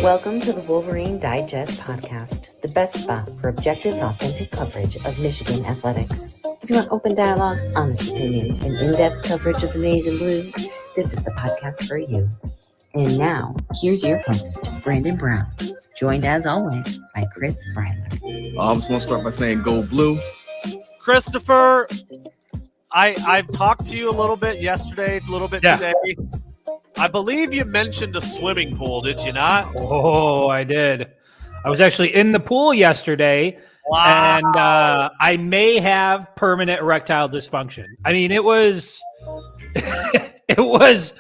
Welcome to the Wolverine Digest podcast, the best spot for objective and authentic coverage of Michigan athletics. If you want open dialogue, honest opinions, and in-depth coverage of the maize and blue, this is the podcast for you. And now, here's your host, Brandon Brown, joined as always by Chris Breiler. I just want to start by saying go blue. Christopher, I've talked to you a little bit yesterday, a little bit today. I believe you mentioned a swimming pool, did you not? Oh, I did. I was actually in the pool yesterday, Wow. and I may have permanent erectile dysfunction. I mean, it was it was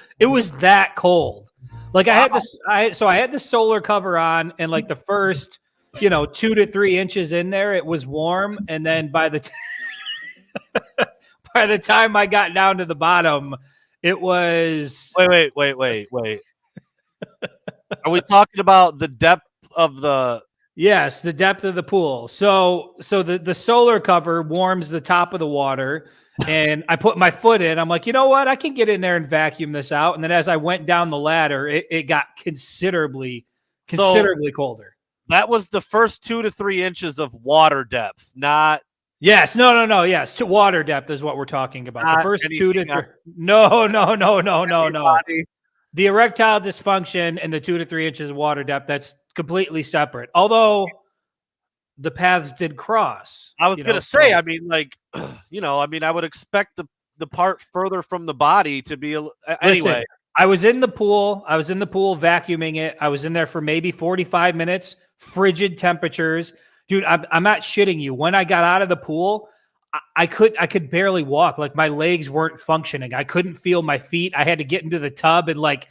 that cold. Like I had this, I had the solar cover on, and like the first, 2 to 3 inches in there, it was warm, and then by the time I got down to the bottom, it was. Wait. Are we talking about the depth of the? Yes, the depth of the pool. So the solar cover warms the top of the water, and I put my foot in. I'm like, you know what? I can get in there and vacuum this out. And then as I went down the ladder, it got considerably colder. That was the first 2 to 3 inches of water depth, not. Yes, no. Yes, to water depth is what we're talking about. The first 2 to 3. No. The erectile dysfunction and the 2 to 3 inches of water depth, that's completely separate. Although the paths did cross. I was going to say, I would expect the part further from the body to be anyway. Listen, I was in the pool vacuuming it. I was in there for maybe 45 minutes, frigid temperatures. Dude, I'm not shitting you. When I got out of the pool, I could barely walk. Like my legs weren't functioning. I couldn't feel my feet. I had to get into the tub, and like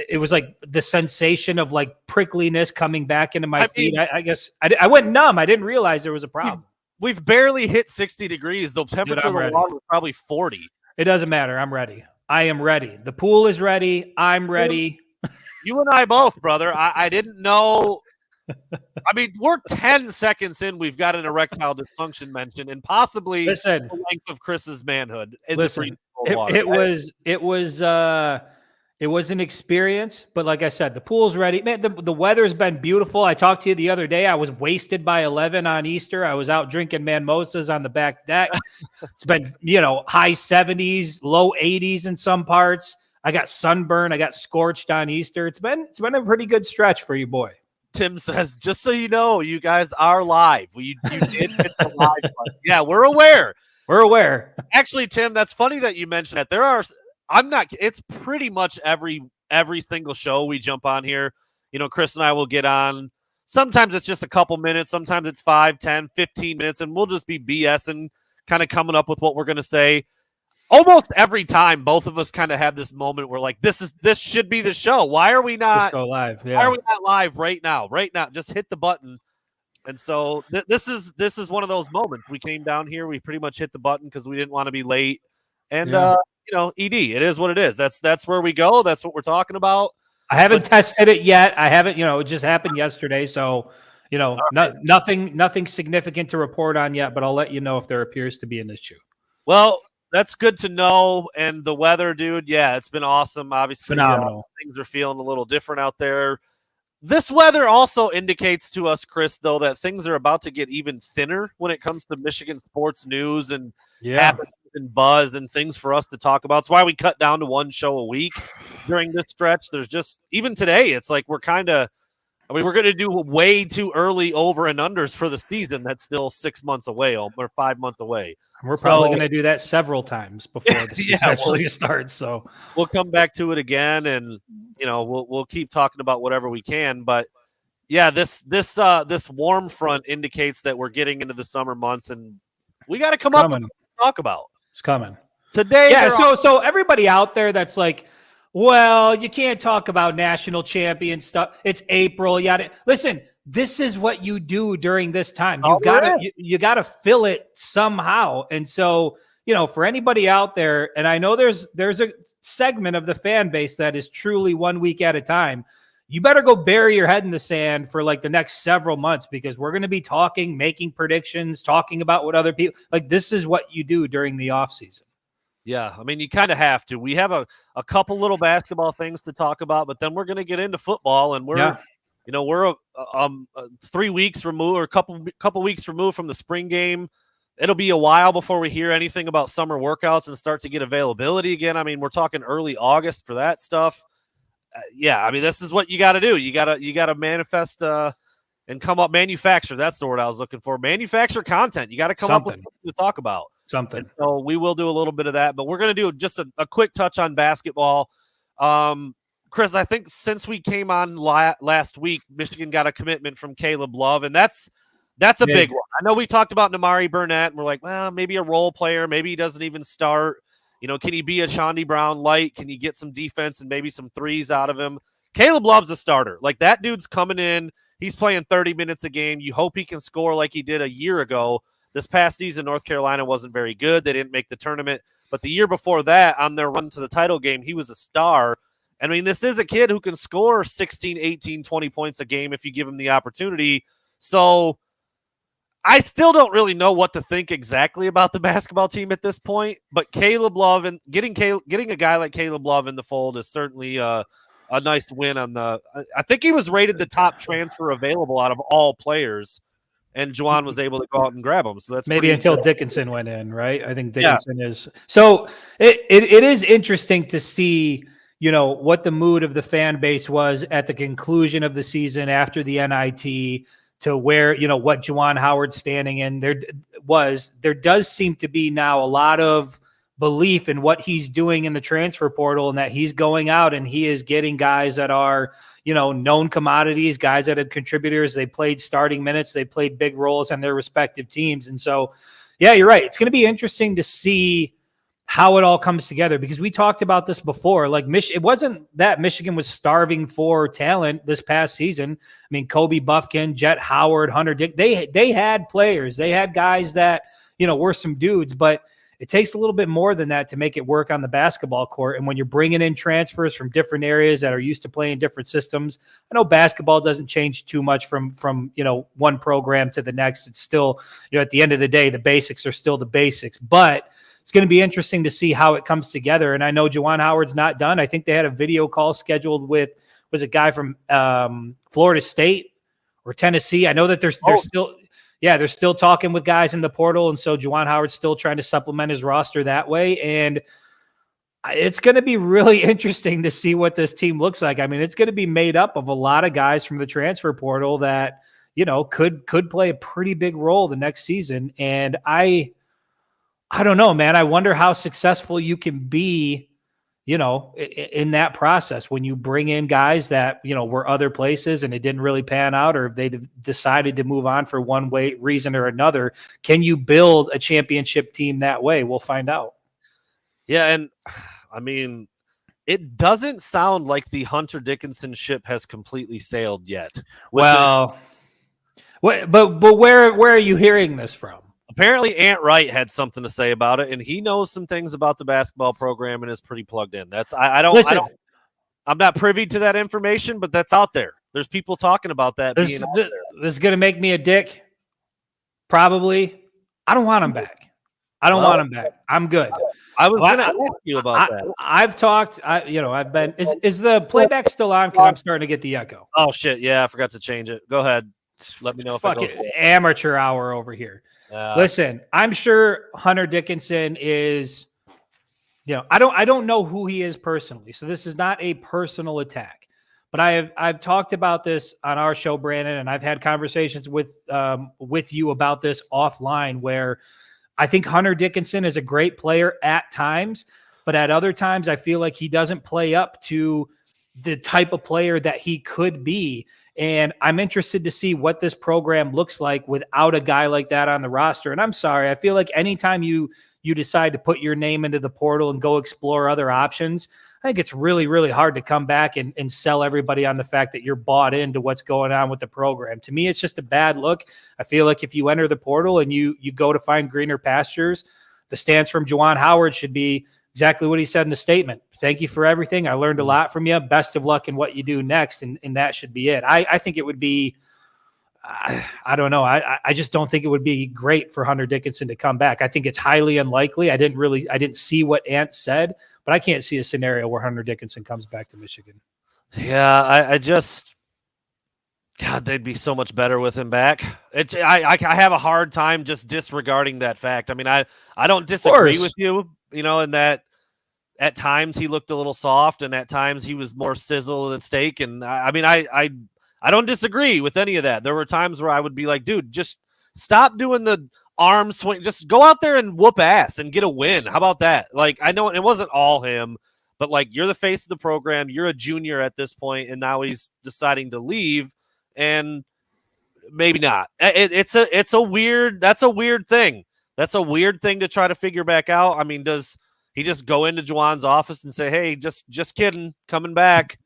it was like the sensation of like prickliness coming back into my feet. I guess I went numb. I didn't realize there was a problem. We've barely hit 60 degrees. The temperature of the water was probably 40. It doesn't matter. I'm ready. I am ready. The pool is ready. I'm ready. You and I both, brother. I didn't know. I mean, we're 10 seconds in. We've got an erectile dysfunction mentioned, and possibly the length of Chris's manhood. It was an experience, but like I said, the pool's ready. Man, the weather's been beautiful. I talked to you the other day. I was wasted by 11 on Easter. I was out drinking mimosas on the back deck. It's been, high 70s, low 80s in some parts. I got sunburned. I got scorched on Easter. It's been a pretty good stretch for you, boy. Tim says, just so you know, you guys are live. You did hit the live button. Yeah, we're aware. We're aware. Actually, Tim, that's funny that you mentioned that. It's pretty much every single show we jump on here. Chris and I will get on. Sometimes it's just a couple minutes. Sometimes it's 5, 10, 15 minutes, and we'll just be BSing, kind of coming up with what we're going to say. Almost every time, both of us kind of have this moment where, like, this should be the show. Why are we not? Just go live. Yeah. Why are we not live right now? Right now, just hit the button. And so this is one of those moments. We came down here. We pretty much hit the button because we didn't want to be late. And ED, it is what it is. That's where we go. That's what we're talking about. I haven't tested it yet. I haven't. It just happened yesterday. So nothing significant to report on yet. But I'll let you know if there appears to be an issue. Well. That's good to know. And the weather, dude, yeah, it's been awesome. Obviously, phenomenal. Things are feeling a little different out there. This weather also indicates to us, Chris, though, that things are about to get even thinner when it comes to Michigan sports news and happenings and buzz and things for us to talk about. It's why we cut down to one show a week during this stretch. There's just, even today, it's like we're going to do way too early over and unders for the season. That's still 6 months away or 5 months away. We're probably going to do that several times before this actually starts. So we'll come back to it again, and we'll keep talking about whatever we can. But yeah, this warm front indicates that we're getting into the summer months, and we got to come up with something to talk about. It's coming today. Yeah. So everybody out there that's like, well, you can't talk about national champion stuff. It's April. Listen. This is what you do during this time. You got to fill it somehow. And so, for anybody out there, and I know there's a segment of the fan base that is truly 1 week at a time. You better go bury your head in the sand for like the next several months, because we're going to be talking, making predictions, talking about what other people like. This is what you do during the off season. Yeah, I mean, you kind of have to. We have a couple little basketball things to talk about, but then we're going to get into football, and we're 3 weeks removed, or a couple weeks removed from the spring game. It'll be a while before we hear anything about summer workouts and start to get availability again. I mean, we're talking early August for that stuff. Yeah, I mean, this is what you got to do. You got to manifest and come up, manufacture. That's the word I was looking for. Manufacture content. You got to come up with something to talk about. Something. And so we will do a little bit of that, but we're going to do just a quick touch on basketball. Chris, I think since we came on last week, Michigan got a commitment from Caleb Love, and that's a big one. I know we talked about Namari Burnett, and we're like, well, maybe a role player. Maybe he doesn't even start. Can he be a Chaundi Brown light? Can you get some defense and maybe some threes out of him? Caleb Love's a starter. Like, that dude's coming in. He's playing 30 minutes a game. You hope he can score like he did a year ago. This past season, North Carolina wasn't very good. They didn't make the tournament. But the year before that, on their run to the title game, he was a star. I mean, this is a kid who can score 16, 18, 20 points a game if you give him the opportunity. So I still don't really know what to think exactly about the basketball team at this point. But Caleb Love, and getting a guy like Caleb Love in the fold is certainly a nice win on the – I think he was rated the top transfer available out of all players. And Juwan was able to go out and grab him. So that's maybe until Dickinson went in, right? I think Dickinson is. So it is interesting to see, what the mood of the fan base was at the conclusion of the season after the NIT to where, what Juwan Howard's standing in. There does seem to be now a lot of belief in what he's doing in the transfer portal, and that he's going out and he is getting guys that are, known commodities, guys that are contributors. They played starting minutes. They played big roles on their respective teams. And so, yeah, you're right. It's going to be interesting to see how it all comes together, because we talked about this before. Like, it wasn't that Michigan was starving for talent this past season. I mean, Kobe Buffkin, Jet Howard, Hunter Dick, they had players. They had guys that, were some dudes, but it takes a little bit more than that to make it work on the basketball court. And when you're bringing in transfers from different areas that are used to playing different systems, I know basketball doesn't change too much from one program to the next. It's still, at the end of the day, the basics are still the basics. But it's going to be interesting to see how it comes together. And I know Juwan Howard's not done. I think they had a video call scheduled with, was a guy from Florida State or Tennessee. I know that they're still – yeah, they're still talking with guys in the portal, and so Juwan Howard's still trying to supplement his roster that way. And it's going to be really interesting to see what this team looks like. I mean, it's going to be made up of a lot of guys from the transfer portal that, could play a pretty big role the next season. And I don't know, man. I wonder how successful you can be, in that process when you bring in guys that, were other places and it didn't really pan out, or if they decided to move on for one reason or another. Can you build a championship team that way? We'll find out. Yeah. And I mean, it doesn't sound like the Hunter Dickinson ship has completely sailed yet. Well, but where are you hearing this from? Apparently, Ant Wright had something to say about it, and he knows some things about the basketball program and is pretty plugged in. I'm not privy to that information, but that's out there. There's people talking about that. This is going to make me a dick. Probably. I don't want him back. Want him back. I'm good. I was going to ask you about that. I've talked. I've been. Is the playback still on? Because I'm starting to get the echo. Oh shit! Yeah, I forgot to change it. Go ahead. Let me know if it goes. Amateur hour over here. Listen, I'm sure Hunter Dickinson is, I don't know who he is personally, so this is not a personal attack. But I've talked about this on our show, Brandon, and I've had conversations with you about this offline, where I think Hunter Dickinson is a great player at times, but at other times I feel like he doesn't play up to the type of player that he could be. And I'm interested to see what this program looks like without a guy like that on the roster. And I'm sorry, I feel like anytime you decide to put your name into the portal and go explore other options, I think it's really, really hard to come back and sell everybody on the fact that you're bought into what's going on with the program. To me, it's just a bad look. I feel like if you enter the portal and you go to find greener pastures, the stance from Juwan Howard should be exactly what he said in the statement. Thank you for everything. I learned a lot from you. Best of luck in what you do next. And that should be it. I think it would be, I don't know. I just don't think it would be great for Hunter Dickinson to come back. I think it's highly unlikely. I didn't see what Ant said, but I can't see a scenario where Hunter Dickinson comes back to Michigan. Yeah, I just, God, they'd be so much better with him back. I have a hard time just disregarding that fact. I mean, I don't disagree with you, in that at times he looked a little soft and at times he was more sizzle than steak. And I don't disagree with any of that. There were times where I would be like, dude, just stop doing the arm swing. Just go out there and whoop ass and get a win. How about that? Like, I know it wasn't all him, but like, you're the face of the program. You're a junior at this point, and now he's deciding to leave, and maybe not. That's a weird thing. That's a weird thing to try to figure back out. I mean, does he just go into Juwan's office and say, hey, just kidding, coming back?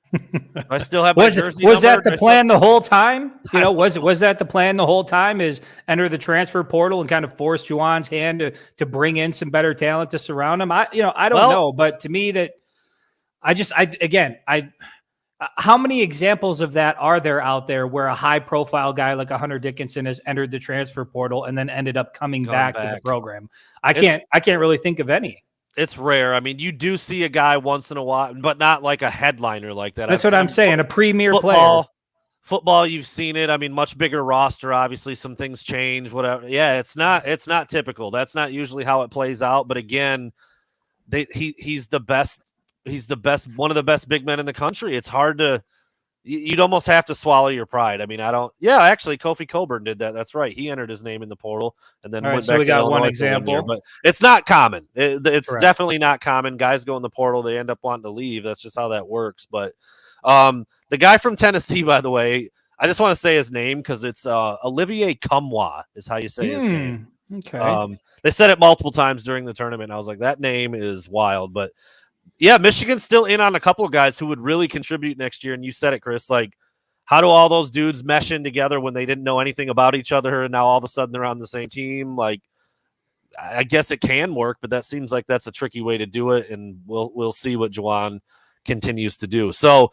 I still have my jersey. Was that the plan the whole time? Was that the plan the whole time? Is enter the transfer portal and kind of force Juwan's hand to bring in some better talent to surround him? I don't know, but to me how many examples of that are there out there where a high profile guy like a Hunter Dickinson has entered the transfer portal and then ended up coming back to the program? I can't really think of any. It's rare. I mean, you do see a guy once in a while, but not like a headliner like that. That's what I'm saying. A premier player. Football, you've seen it. I mean, much bigger roster. Obviously, some things change. Whatever. Yeah, it's not typical. That's not usually how it plays out. But again, he's the best. He's the best. One of the best big men in the country. It's hard to. You'd almost have to swallow your pride. I mean, I don't. Yeah, actually, Kofi Coburn did that. That's right. He entered his name in the portal and then went back. So we to got Illinois one example, but it's not common. It's Correct. Definitely not common. Guys go in the portal, they end up wanting to leave. That's just how that works. But the guy from Tennessee, by the way, I just want to say his name because it's Olivier Cumwa is how you say his name. Okay. They said it multiple times during the tournament. I was like, that name is wild, but. Yeah, Michigan's still in on a couple of guys who would really contribute next year. And you said it, Chris, like, how do all those dudes mesh in together when they didn't know anything about each other and now all of a sudden they're on the same team? Like, I guess it can work, but that seems like that's a tricky way to do it. And we'll see what Juwan continues to do. So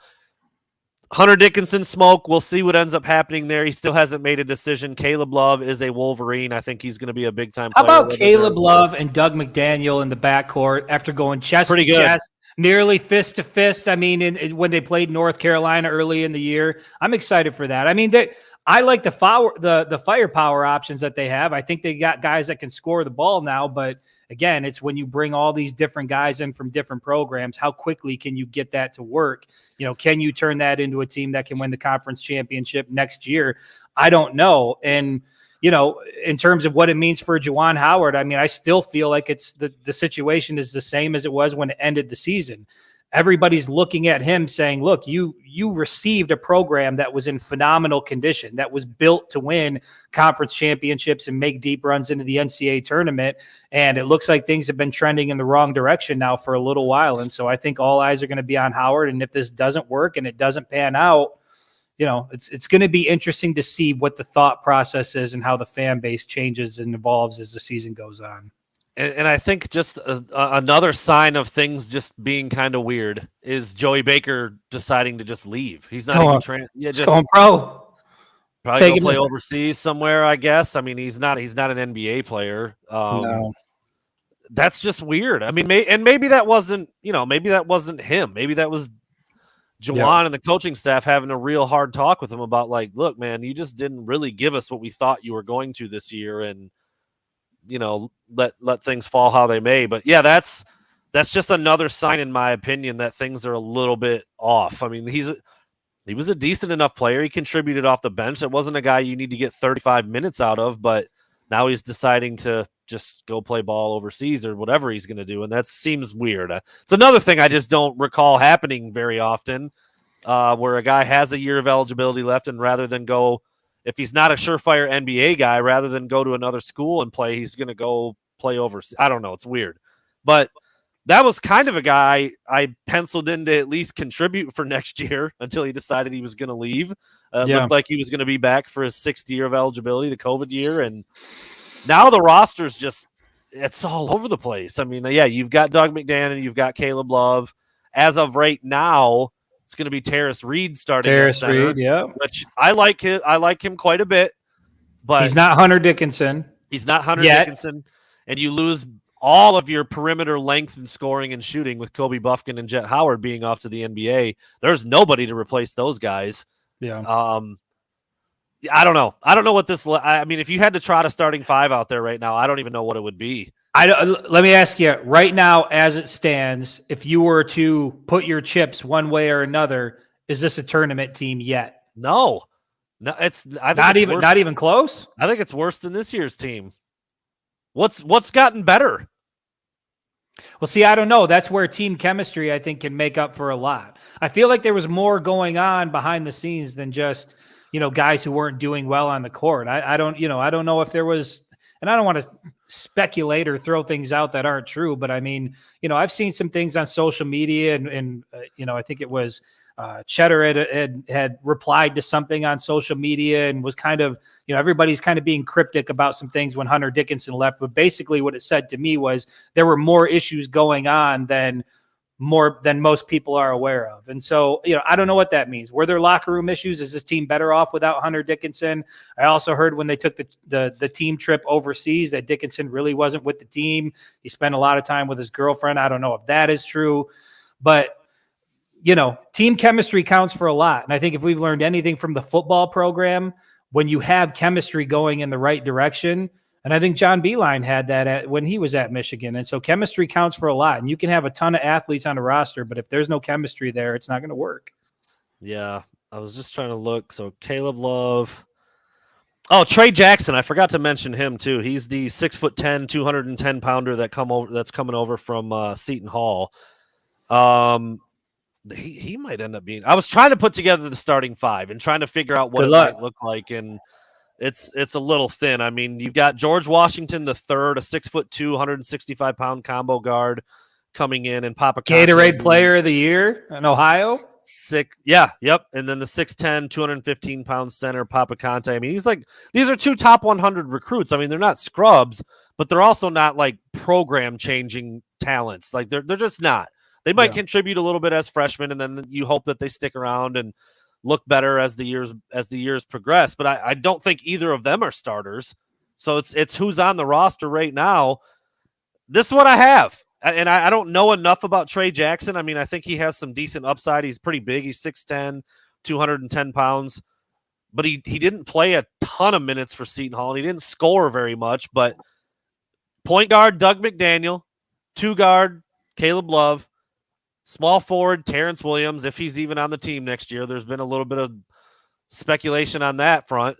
Hunter Dickinson smoke. We'll see what ends up happening there. He still hasn't made a decision. Caleb Love is a Wolverine. I think he's going to be a big time player. How about Caleb Love and Doug McDaniel in the backcourt after going chest to chest, nearly fist to fist? I mean, when they played North Carolina early in the year, I'm excited for that. I mean, I like the firepower options that they have. I think they got guys that can score the ball now, but again, it's when you bring all these different guys in from different programs, how quickly can you get that to work? Can you turn that into a team that can win the conference championship next year? I don't know. And, in terms of what it means for Juwan Howard, I mean, I still feel like it's the situation is the same as it was when it ended the season. Everybody's looking at him saying, look, you received a program that was in phenomenal condition, that was built to win conference championships and make deep runs into the NCAA tournament. And it looks like things have been trending in the wrong direction now for a little while. And so I think all eyes are going to be on Howard. And if this doesn't work and it doesn't pan out, it's going to be interesting to see what the thought process is and how the fan base changes and evolves as the season goes on. And I think just another sign of things just being kind of weird is Joey Baker deciding to just leave. He's not even just going pro. Probably go play overseas somewhere, I guess. I mean, he's not an NBA player. No. That's just weird. I mean, maybe that wasn't him. Maybe that was Juwan and the coaching staff having a real hard talk with him about like, look, man, you just didn't really give us what we thought you were going to this year, and let things fall how they may. But yeah, that's just another sign, in my opinion, that things are a little bit off. I mean, he was a decent enough player. He contributed off the bench. It wasn't a guy you need to get 35 minutes out of, but now he's deciding to just go play ball overseas or whatever he's going to do. And that seems weird. It's another thing I just don't recall happening very often, where a guy has a year of eligibility left, and rather than go, if he's not a surefire NBA guy, rather than go to another school and play, he's going to go play overseas. I don't know. It's weird. But that was kind of a guy I penciled in to at least contribute for next year until he decided he was going to leave. Looked like he was going to be back for his 6th year of eligibility, the COVID year. And now the roster's just, it's all over the place. I mean, yeah, you've got Doug McDaniel, you've got Caleb Love. As of right now, It's going to be Terrace Reed starting at Terrace center, Reed, yeah. which I like him quite a bit, but He's not Hunter Dickinson. He's not Hunter yet. Dickinson, and you lose all of your perimeter length and scoring and shooting with Kobe Buffkin and Jet Howard being off to the NBA. There's nobody to replace those guys. Yeah. I don't know. I don't know what this. I mean, if you had to trot a starting five out there right now, I don't even know what it would be. Let me ask you right now, as it stands, if you were to put your chips one way or another, is this a tournament team yet? No, it's not even close. I think it's worse than this year's team. What's gotten better? Well, see, I don't know. That's where team chemistry, I think, can make up for a lot. I feel like there was more going on behind the scenes than just, guys who weren't doing well on the court. I don't know if there was, and I don't want to speculate or throw things out that aren't true, but I mean, I've seen some things on social media and I think it was Cheddar had replied to something on social media and was kind of, everybody's kind of being cryptic about some things when Hunter Dickinson left. But basically what it said to me was there were more issues going on than most people are aware of. And so, I don't know what that means. Were there locker room issues? Is this team better off without Hunter Dickinson? I also heard when they took the team trip overseas that Dickinson really wasn't with the team. He spent a lot of time with his girlfriend. I don't know if that is true, but team chemistry counts for a lot. And I think if we've learned anything from the football program, when you have chemistry going in the right direction, and I think John Beilein had that when he was at Michigan. And so chemistry counts for a lot. And you can have a ton of athletes on a roster, but if there's no chemistry there, it's not going to work. Yeah, I was just trying to look. So Caleb Love. Oh, Trey Jackson. I forgot to mention him too. He's the 6'10", 210-pounder that's coming over from Seton Hall. He might end up being. I was trying to put together the starting five and trying to figure out what might look like, and it's a little thin. I mean, you've got George Washington III, a 6'2", 165-pound combo guard coming in, and Papa Gatorade Player of the Year in Ohio. Yep. And then the 6'10", 215-pound center Papa Conte. I mean, these are two top 100 recruits. I mean, they're not scrubs, but they're also not like program changing talents. Like they're just not. They might contribute a little bit as freshmen, and then you hope that they stick around and look better as the years progress. But I don't think either of them are starters. So it's who's on the roster right now. This is what I have. And I don't know enough about Trey Jackson. I mean, I think he has some decent upside. He's pretty big. He's 6'10", 210 pounds. But he didn't play a ton of minutes for Seton Hall, and he didn't score very much. But point guard, Doug McDaniel. Two guard, Caleb Love. Small forward, Terrence Williams, if he's even on the team next year. There's been a little bit of speculation on that front.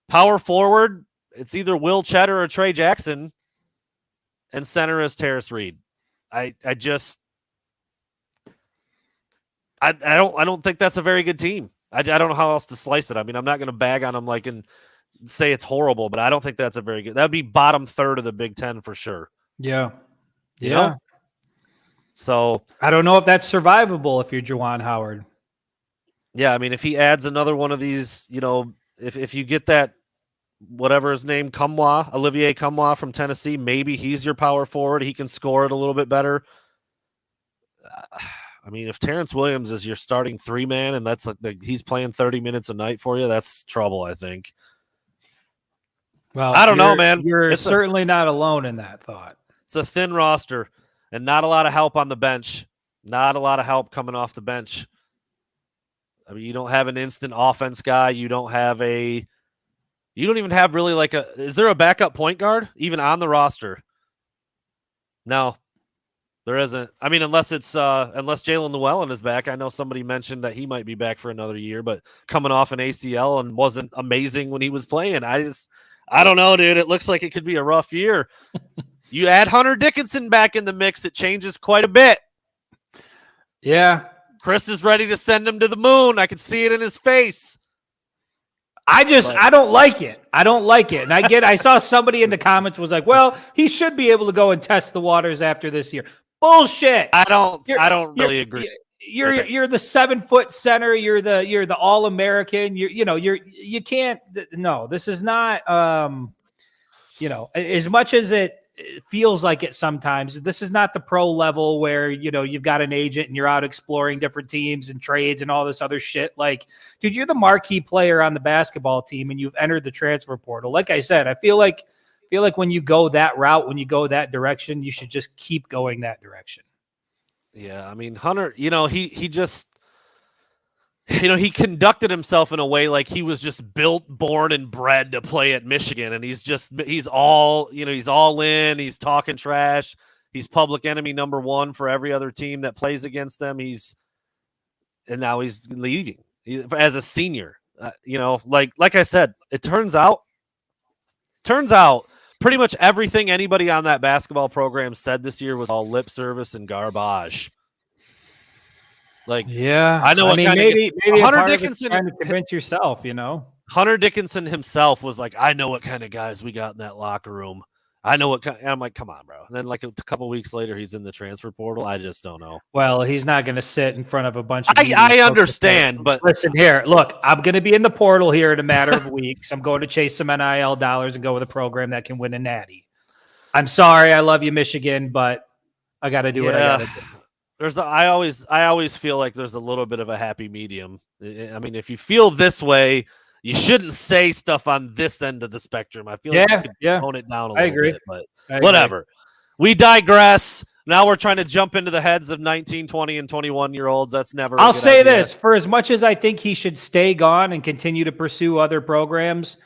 Power forward, it's either Will Cheddar or Trey Jackson. And center is Terrace Reed. I don't think that's a very good team. I don't know how else to slice it. I mean, I'm not going to bag on them and say it's horrible, but I don't think that's a very good. That would be bottom third of the Big Ten for sure. Yeah. You know? So I don't know if that's survivable if you're Juwan Howard. Yeah, I mean, if he adds another one of these, if you get that, whatever his name, Olivier Cumwa from Tennessee, maybe he's your power forward. He can score it a little bit better. I mean, if Terrence Williams is your starting three-man and that's he's playing 30 minutes a night for you, that's trouble, I think. Well, I don't know, man. You're certainly not alone in that thought. It's a thin roster. And not a lot of help on the bench. Not a lot of help coming off the bench. I mean, you don't have an instant offense guy. You don't even have really is there a backup point guard even on the roster? No, there isn't. I mean, unless Jalen Llewellyn is back. I know somebody mentioned that he might be back for another year, but coming off an ACL and wasn't amazing when he was playing. I don't know, dude. It looks like it could be a rough year. You add Hunter Dickinson back in the mix, it changes quite a bit. Yeah. Chris is ready to send him to the moon. I can see it in his face. I don't like it. I don't like it. And I saw somebody in the comments was like, well, he should be able to go and test the waters after this year. Bullshit. I don't really agree. You're the 7-foot center. You're the All-American. You can't. No, this is not. As much as it it feels like it sometimes. This is not the pro level where, you know, you've got an agent and you're out exploring different teams and trades and all this other shit. Like, dude, you're the marquee player on the basketball team and you've entered the transfer portal. Like I said, I feel like when you go that route, when you go that direction, you should just keep going that direction. Yeah, I mean, Hunter, you know, he just, you know, he conducted himself in a way like he was just built, born, and bred to play at Michigan, and he's all in. He's talking trash. He's public enemy number one for every other team that plays against them. And now he's leaving as a senior. You know, like I said, it turns out pretty much everything anybody on that basketball program said this year was all lip service and garbage. Like, yeah, I know. Maybe Hunter Dickinson, trying to convince yourself, you know. Hunter Dickinson himself was like, I know what kind of guys we got in that locker room. I know what kind. And I'm like, come on, bro. And then like a couple weeks later, he's in the transfer portal. I just don't know. Well, he's not going to sit in front of a bunch of. I understand, but listen here. Look, I'm going to be in the portal here in a matter of weeks. I'm going to chase some NIL dollars and go with a program that can win a natty. I'm sorry, I love you, Michigan, but I got to do what I got to do. I always feel like there's a little bit of a happy medium. I mean, if you feel this way, you shouldn't say stuff on this end of the spectrum. I feel like you could tone it down a little bit, but whatever. We digress. Now we're trying to jump into the heads of 19, 20, and 21-year-olds. That's never. I'll say this: for as much as I think he should stay gone and continue to pursue other programs,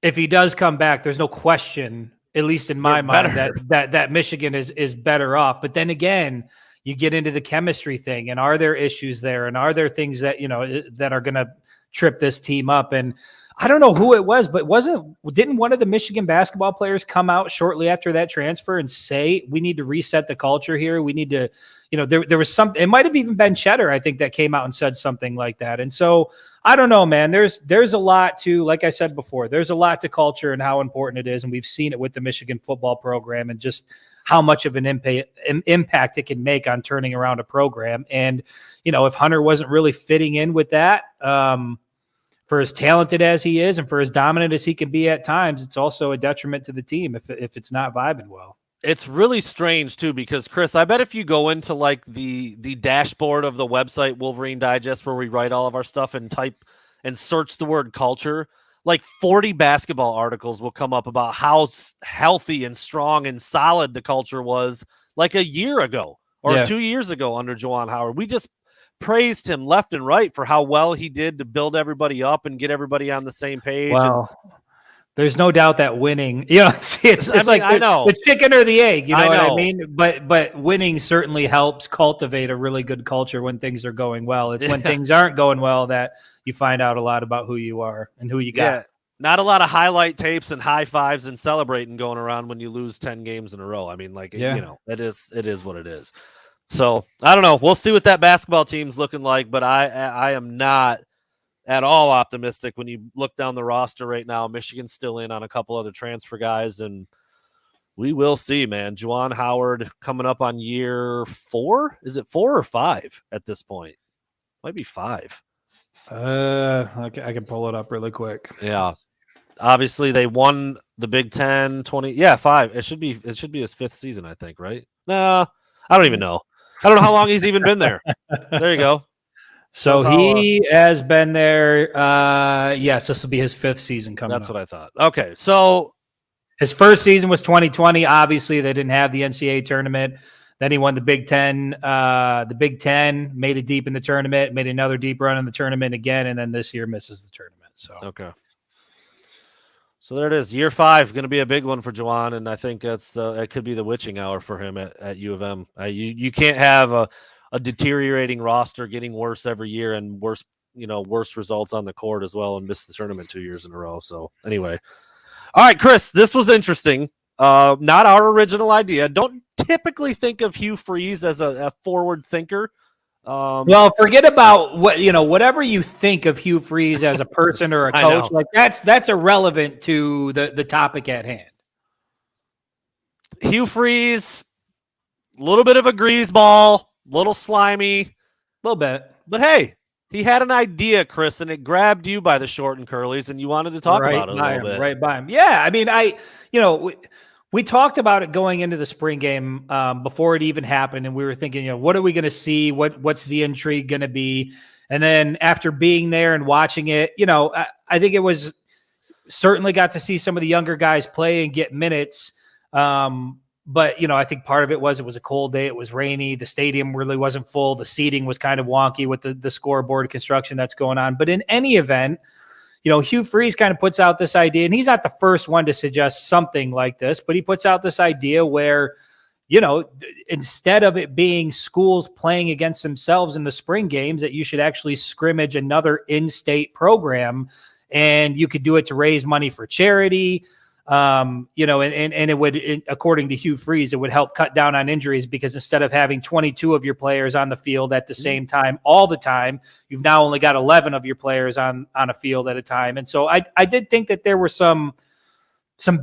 if he does come back, there's no question, at least in my mind, that Michigan is better off. But then again, you get into the chemistry thing, and are there issues there, and are there things that, you know, that are going to trip this team up? And I don't know who it was, but didn't one of the Michigan basketball players come out shortly after that transfer and say, we need to reset the culture here? We need to, you know, there was something, it might have even been Cheddar, I think, that came out and said something like that. And so I don't know, man, there's a lot to, like I said before, there's a lot to culture and how important it is. And we've seen it with the Michigan football program and just how much of an impact it can make on turning around a program. And, you know, if Hunter wasn't really fitting in with that, for as talented as he is and for as dominant as he can be at times, it's also a detriment to the team if it's not vibing well. It's really strange too, because Chris, I bet if you go into like the dashboard of the website Wolverine Digest, where we write all of our stuff, and type and search the word culture, like 40 basketball articles will come up about how healthy and strong and solid the culture was like a year ago or 2 years ago under Juwan Howard. We just praised him left and right for how well he did to build everybody up and get everybody on the same page. Well, there's no doubt that winning, you know, it's like the chicken or the egg, you know what I mean? But winning certainly helps cultivate a really good culture when things are going well. It's when things aren't going well that you find out a lot about who you are and who you got. Yeah. Not a lot of highlight tapes and high fives and celebrating going around when you lose 10 games in a row. I mean, like, you know, it is what it is. So I don't know. We'll see what that basketball team's looking like, but I am not at all optimistic when you look down the roster right now. Michigan's still in on a couple other transfer guys, and we will see, man. Juwan Howard coming up on year 4. Is it 4 or 5 at this point? Might be 5. I can pull it up really quick. Yeah. Obviously they won the Big 10 20. Yeah, 5. It should be his 5th season, I think, right? No, I don't even know. I don't know how long he's even been there. There you go. So he has been there. Yes, this will be his 5th season coming. That's what I thought. Okay, so his first season was 2020. Obviously, they didn't have the NCAA tournament. Then he won the Big Ten. The Big Ten, made it deep in the tournament, made another deep run in the tournament again, and then this year misses the tournament. So okay. So there it is. Year 5 going to be a big one for Juwan, and I think that's it could be the witching hour for him at U of M. You can't have a deteriorating roster, getting worse every year, and worse results on the court as well, and miss the tournament 2 years in a row. So anyway, all right, Chris, this was interesting. Not our original idea. Don't typically think of Hugh Freeze as a forward thinker. Well, forget about whatever you think of Hugh Freeze as a person or a coach. Like that's irrelevant to the topic at hand. Hugh Freeze, a little bit of a greaseball, little slimy, a little bit. But hey, he had an idea, Chris, and it grabbed you by the short and curlies, and you wanted to talk about it a little bit. Right by him. Yeah, I mean, We talked about it going into the spring game before it even happened, and we were thinking, what are we going to see? What's the intrigue going to be? And then after being there and watching it, I think it was certainly got to see some of the younger guys play and get minutes. But, I think part of it was a cold day. It was rainy. The stadium really wasn't full. The seating was kind of wonky with the scoreboard construction that's going on. But in any event, Hugh Freeze kind of puts out this idea, and he's not the first one to suggest something like this, but he puts out this idea where, instead of it being schools playing against themselves in the spring games, that you should actually scrimmage another in-state program, and you could do it to raise money for charity. And it would, according to Hugh Freeze, it would help cut down on injuries, because instead of having 22 of your players on the field at the same time all the time, you've now only got 11 of your players on a field at a time. And so I did think that there were some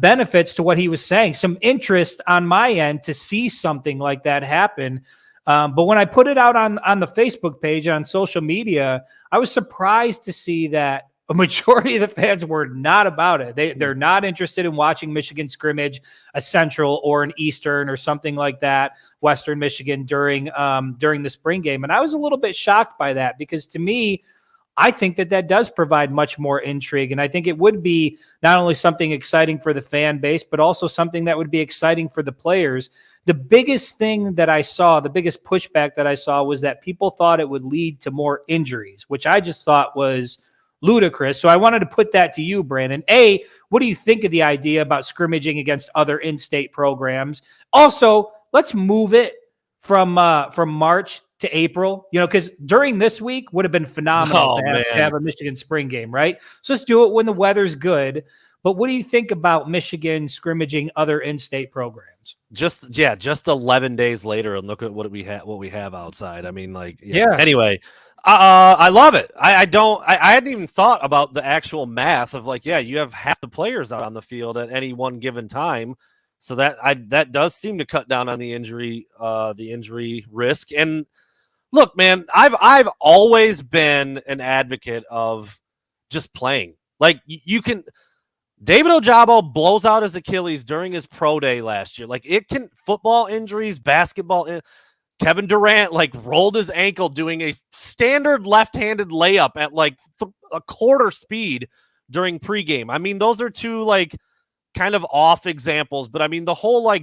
benefits to what he was saying, some interest on my end to see something like that happen. But when I put it out on the Facebook page, on social media, I was surprised to see that a majority of the fans were not about it. They're not interested in watching Michigan scrimmage a Central or an Eastern or something like that, Western Michigan during the spring game. And I was a little bit shocked by that, because to me, I think that does provide much more intrigue. And I think it would be not only something exciting for the fan base, but also something that would be exciting for the players. The biggest thing that I saw, the biggest pushback that I saw, was that people thought it would lead to more injuries, which I just thought was ludicrous. So I wanted to put that to you, Brandon. A, what do you think of the idea about scrimmaging against other in-state programs? Also, let's move it from March to April, because during this week would have been phenomenal to have a Michigan spring game, right? So let's do it when the weather's good. But what do you think about Michigan scrimmaging other in-state programs? Just 11 days later, and look at what we have outside. I mean, Anyway, I love it. I hadn't even thought about the actual math of you have half the players out on the field at any one given time, so that does seem to cut down on the injury risk. And look, man, I've always been an advocate of just playing. You can. David Ojabo blows out his Achilles during his pro day last year. Football injuries, basketball. Kevin Durant rolled his ankle doing a standard left-handed layup at a quarter speed during pregame. I mean, those are two kind of off examples, but I mean the whole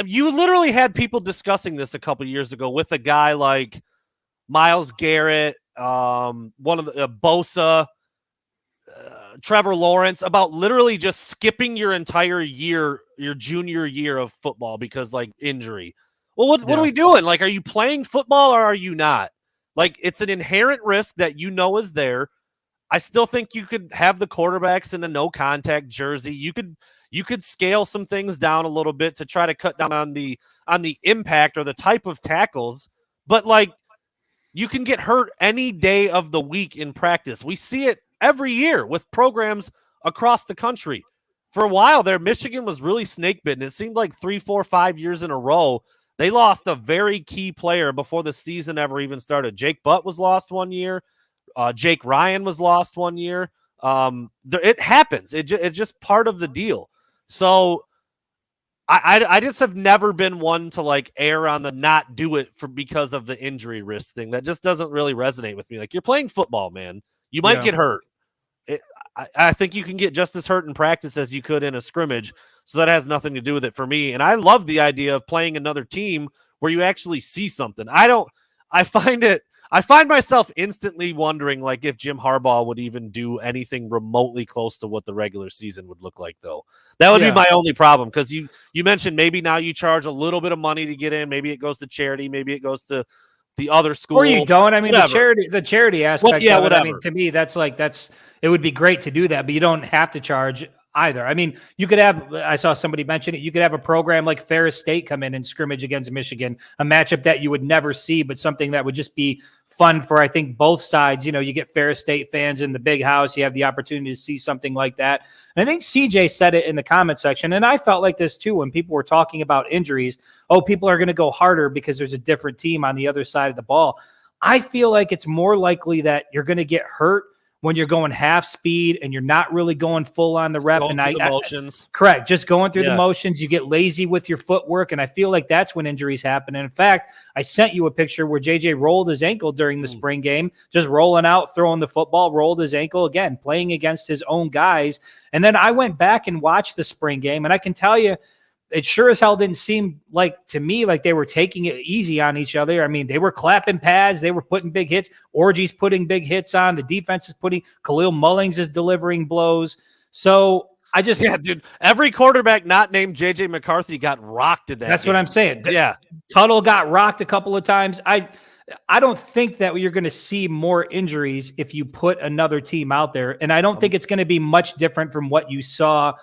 you literally had people discussing this a couple years ago with a guy like Myles Garrett, one of the Bosa, Trevor Lawrence, about literally just skipping your entire year, your junior year of football because injury. Well, what are we doing? Are you playing football or are you not? It's an inherent risk that is there. I still think you could have the quarterbacks in a no contact jersey. You could scale some things down a little bit to try to cut down on the impact or the type of tackles. But you can get hurt any day of the week in practice. We see it every year with programs across the country. For a while there, Michigan was really snake bitten. It seemed like 3, 4, 5 years in a row, they lost a very key player before the season ever even started. Jake Butt was lost one year. Jake Ryan was lost one year. It happens. It's just part of the deal. So I just have never been one to err on the not do it because of the injury risk thing. That just doesn't really resonate with me. You're playing football, man. You might get hurt. I think you can get just as hurt in practice as you could in a scrimmage. So that has nothing to do with it for me. And I love the idea of playing another team where you actually see something. I find myself instantly wondering if Jim Harbaugh would even do anything remotely close to what the regular season would look like, though. That would be my only problem, because you mentioned maybe now you charge a little bit of money to get in. Maybe it goes to charity. Maybe it goes to the other school. Or you don't. I mean, the charity aspect of it, whatever. I mean, to me, that's it would be great to do that, but you don't have to charge either. I mean, you could have, I saw somebody mention it, you could have a program like Ferris State come in and scrimmage against Michigan, a matchup that you would never see, but something that would just be fun for, I think, both sides. You get Ferris State fans in the big house. You have the opportunity to see something like that. And I think CJ said it in the comment section, and I felt like this too when people were talking about injuries. Oh, people are going to go harder because there's a different team on the other side of the ball. I feel like it's more likely that you're going to get hurt when you're going half speed and you're not really going full on the rep. Going And through the motions. correct. Just going through the Yeah. motions. You get lazy with your footwork. And I feel like that's when injuries happen. And in fact, I sent you a picture where JJ rolled his ankle during the spring game, just rolling out, throwing the football, rolled his ankle again, playing against his own guys. And then I went back and watched the spring game. And I can tell you, it sure as hell didn't seem like to me like they were taking it easy on each other. I mean, they were clapping pads, they were putting big hits. Orgy's putting big hits on. The defense is putting. Khalil Mullings is delivering blows. So I just dude. Every quarterback not named JJ McCarthy got rocked in that. That's game. what I'm saying. Yeah, Tuttle got rocked a couple of times. I don't think that you're going to see more injuries if you put another team out there, and I don't think it's going to be much different from what you saw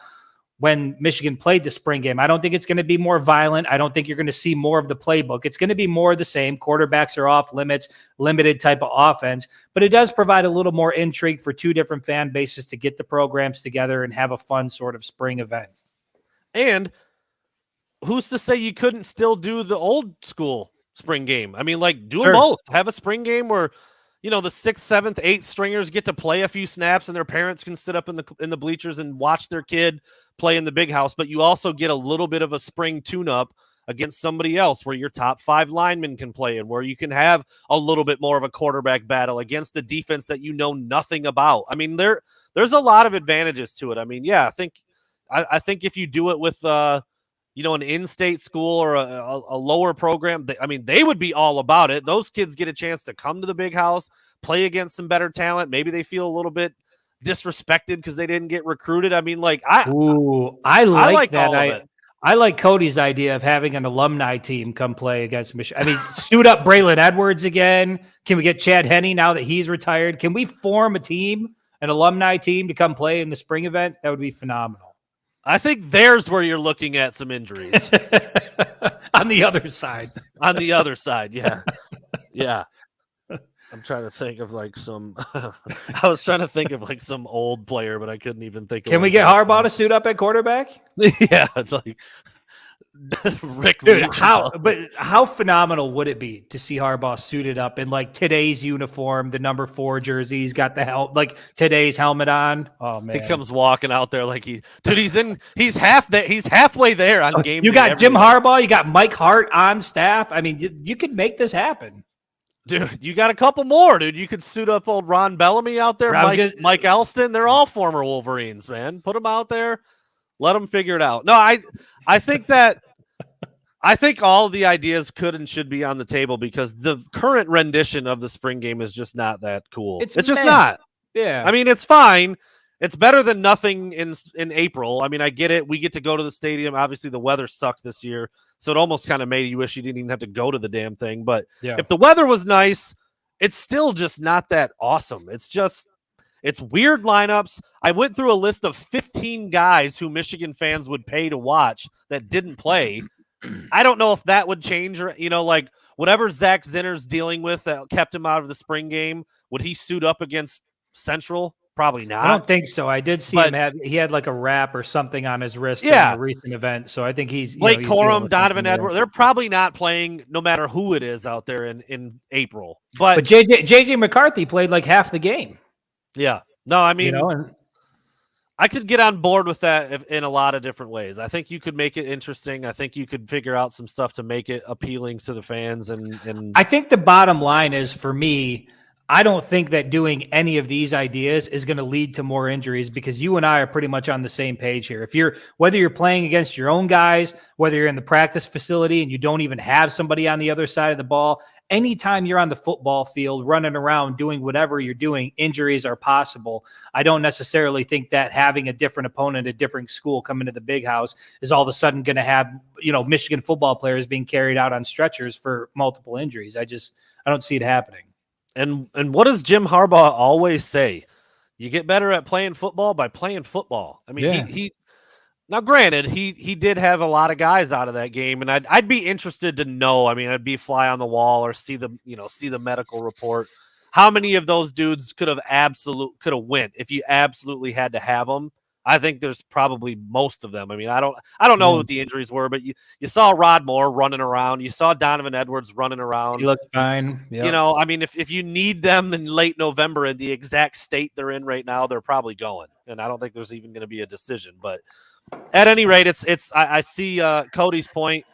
when Michigan played the spring game. I don't think it's going to be more violent. I don't think you're going to see more of the playbook. It's going to be more of the same. Quarterbacks are off limits, limited type of offense, but it does provide a little more intrigue for two different fan bases to get the programs together and have a fun sort of spring event. and who's to say you couldn't still do the old school spring game? I mean, like do them both. Have a spring game where the 6th, 7th, 8th stringers get to play a few snaps and their parents can sit up in the bleachers and watch their kid play in the big house. But you also get a little bit of a spring tune-up against somebody else where your top 5 linemen can play and where you can have a little bit more of a quarterback battle against the defense that you know nothing about. I mean, there's a lot of advantages to it. I mean, yeah, I think if you do it with an in-state school or a lower program, they would be all about it. Those kids get a chance to come to the big house, play against some better talent. Maybe they feel a little bit disrespected because they didn't get recruited. I mean, I like that. all of it. I like Cody's idea of having an alumni team come play against Michigan. I mean, suit up Braylon Edwards again. Can we get Chad Henne now that he's retired? Can we form a team, an alumni team to come play in the spring event? That would be phenomenal. I think there's where you're looking at some injuries. On the other side. On the other side, yeah. Yeah. I'm trying to think of some I was trying to think of some old player, but I couldn't even think of Can we get Harbaugh to suit up at quarterback? Yeah, it's like Rick Dude, Leach. how phenomenal would it be to see Harbaugh suited up in today's uniform, the number 4 jersey, he's got the today's helmet on. Oh man. He comes walking out there he's halfway there on game. You got Jim Harbaugh, you got Mike Hart on staff. I mean, you could make this happen. Dude, you got a couple more, dude. You could suit up old Ron Bellamy out there, Mike Elston. They're all former Wolverines, man. Put them out there. Let them figure it out. No, I think all the ideas could and should be on the table because the current rendition of the spring game is just not that cool. It's just not. Yeah. I mean, it's fine. It's better than nothing in April. I mean, I get it. We get to go to the stadium. Obviously, the weather sucked this year, so it almost kind of made you wish you didn't even have to go to the damn thing. But if the weather was nice, it's still just not that awesome. It's weird lineups. I went through a list of 15 guys who Michigan fans would pay to watch that didn't play. I don't know if that would change or, whatever Zach Zinner's dealing with that kept him out of the spring game. Would he suit up against Central? Probably not. I don't think so. I did see he had a wrap or something on his wrist in a recent event. So I think he's Blake Corum, Donovan Edwards. They're probably not playing no matter who it is out there in April. But JJ McCarthy played half the game. Yeah. No, I mean, I could get on board with that in a lot of different ways. I think you could make it interesting. I think you could figure out some stuff to make it appealing to the fans. And I think the bottom line is, for me, I don't think that doing any of these ideas is going to lead to more injuries because you and I are pretty much on the same page here. Whether you're playing against your own guys, whether you're in the practice facility and you don't even have somebody on the other side of the ball, anytime you're on the football field, running around, doing whatever you're doing, injuries are possible. I don't necessarily think that having a different opponent, a different school coming to the big house is all of a sudden going to have, Michigan football players being carried out on stretchers for multiple injuries. I don't see it happening. And what does Jim Harbaugh always say? You get better at playing football by playing football. I mean, he now granted, he did have a lot of guys out of that game, and I'd be interested to know. I mean, I'd be fly on the wall or see the medical report. How many of those dudes could have went if you absolutely had to have them? I think there's probably most of them. I mean, I don't know what the injuries were, but you saw Rod Moore running around. You saw Donovan Edwards running around. He looked fine. Yep. You know, I mean, if you need them in late November in the exact state they're in right now, they're probably going. And I don't think there's even going to be a decision. But at any rate, I see Cody's point.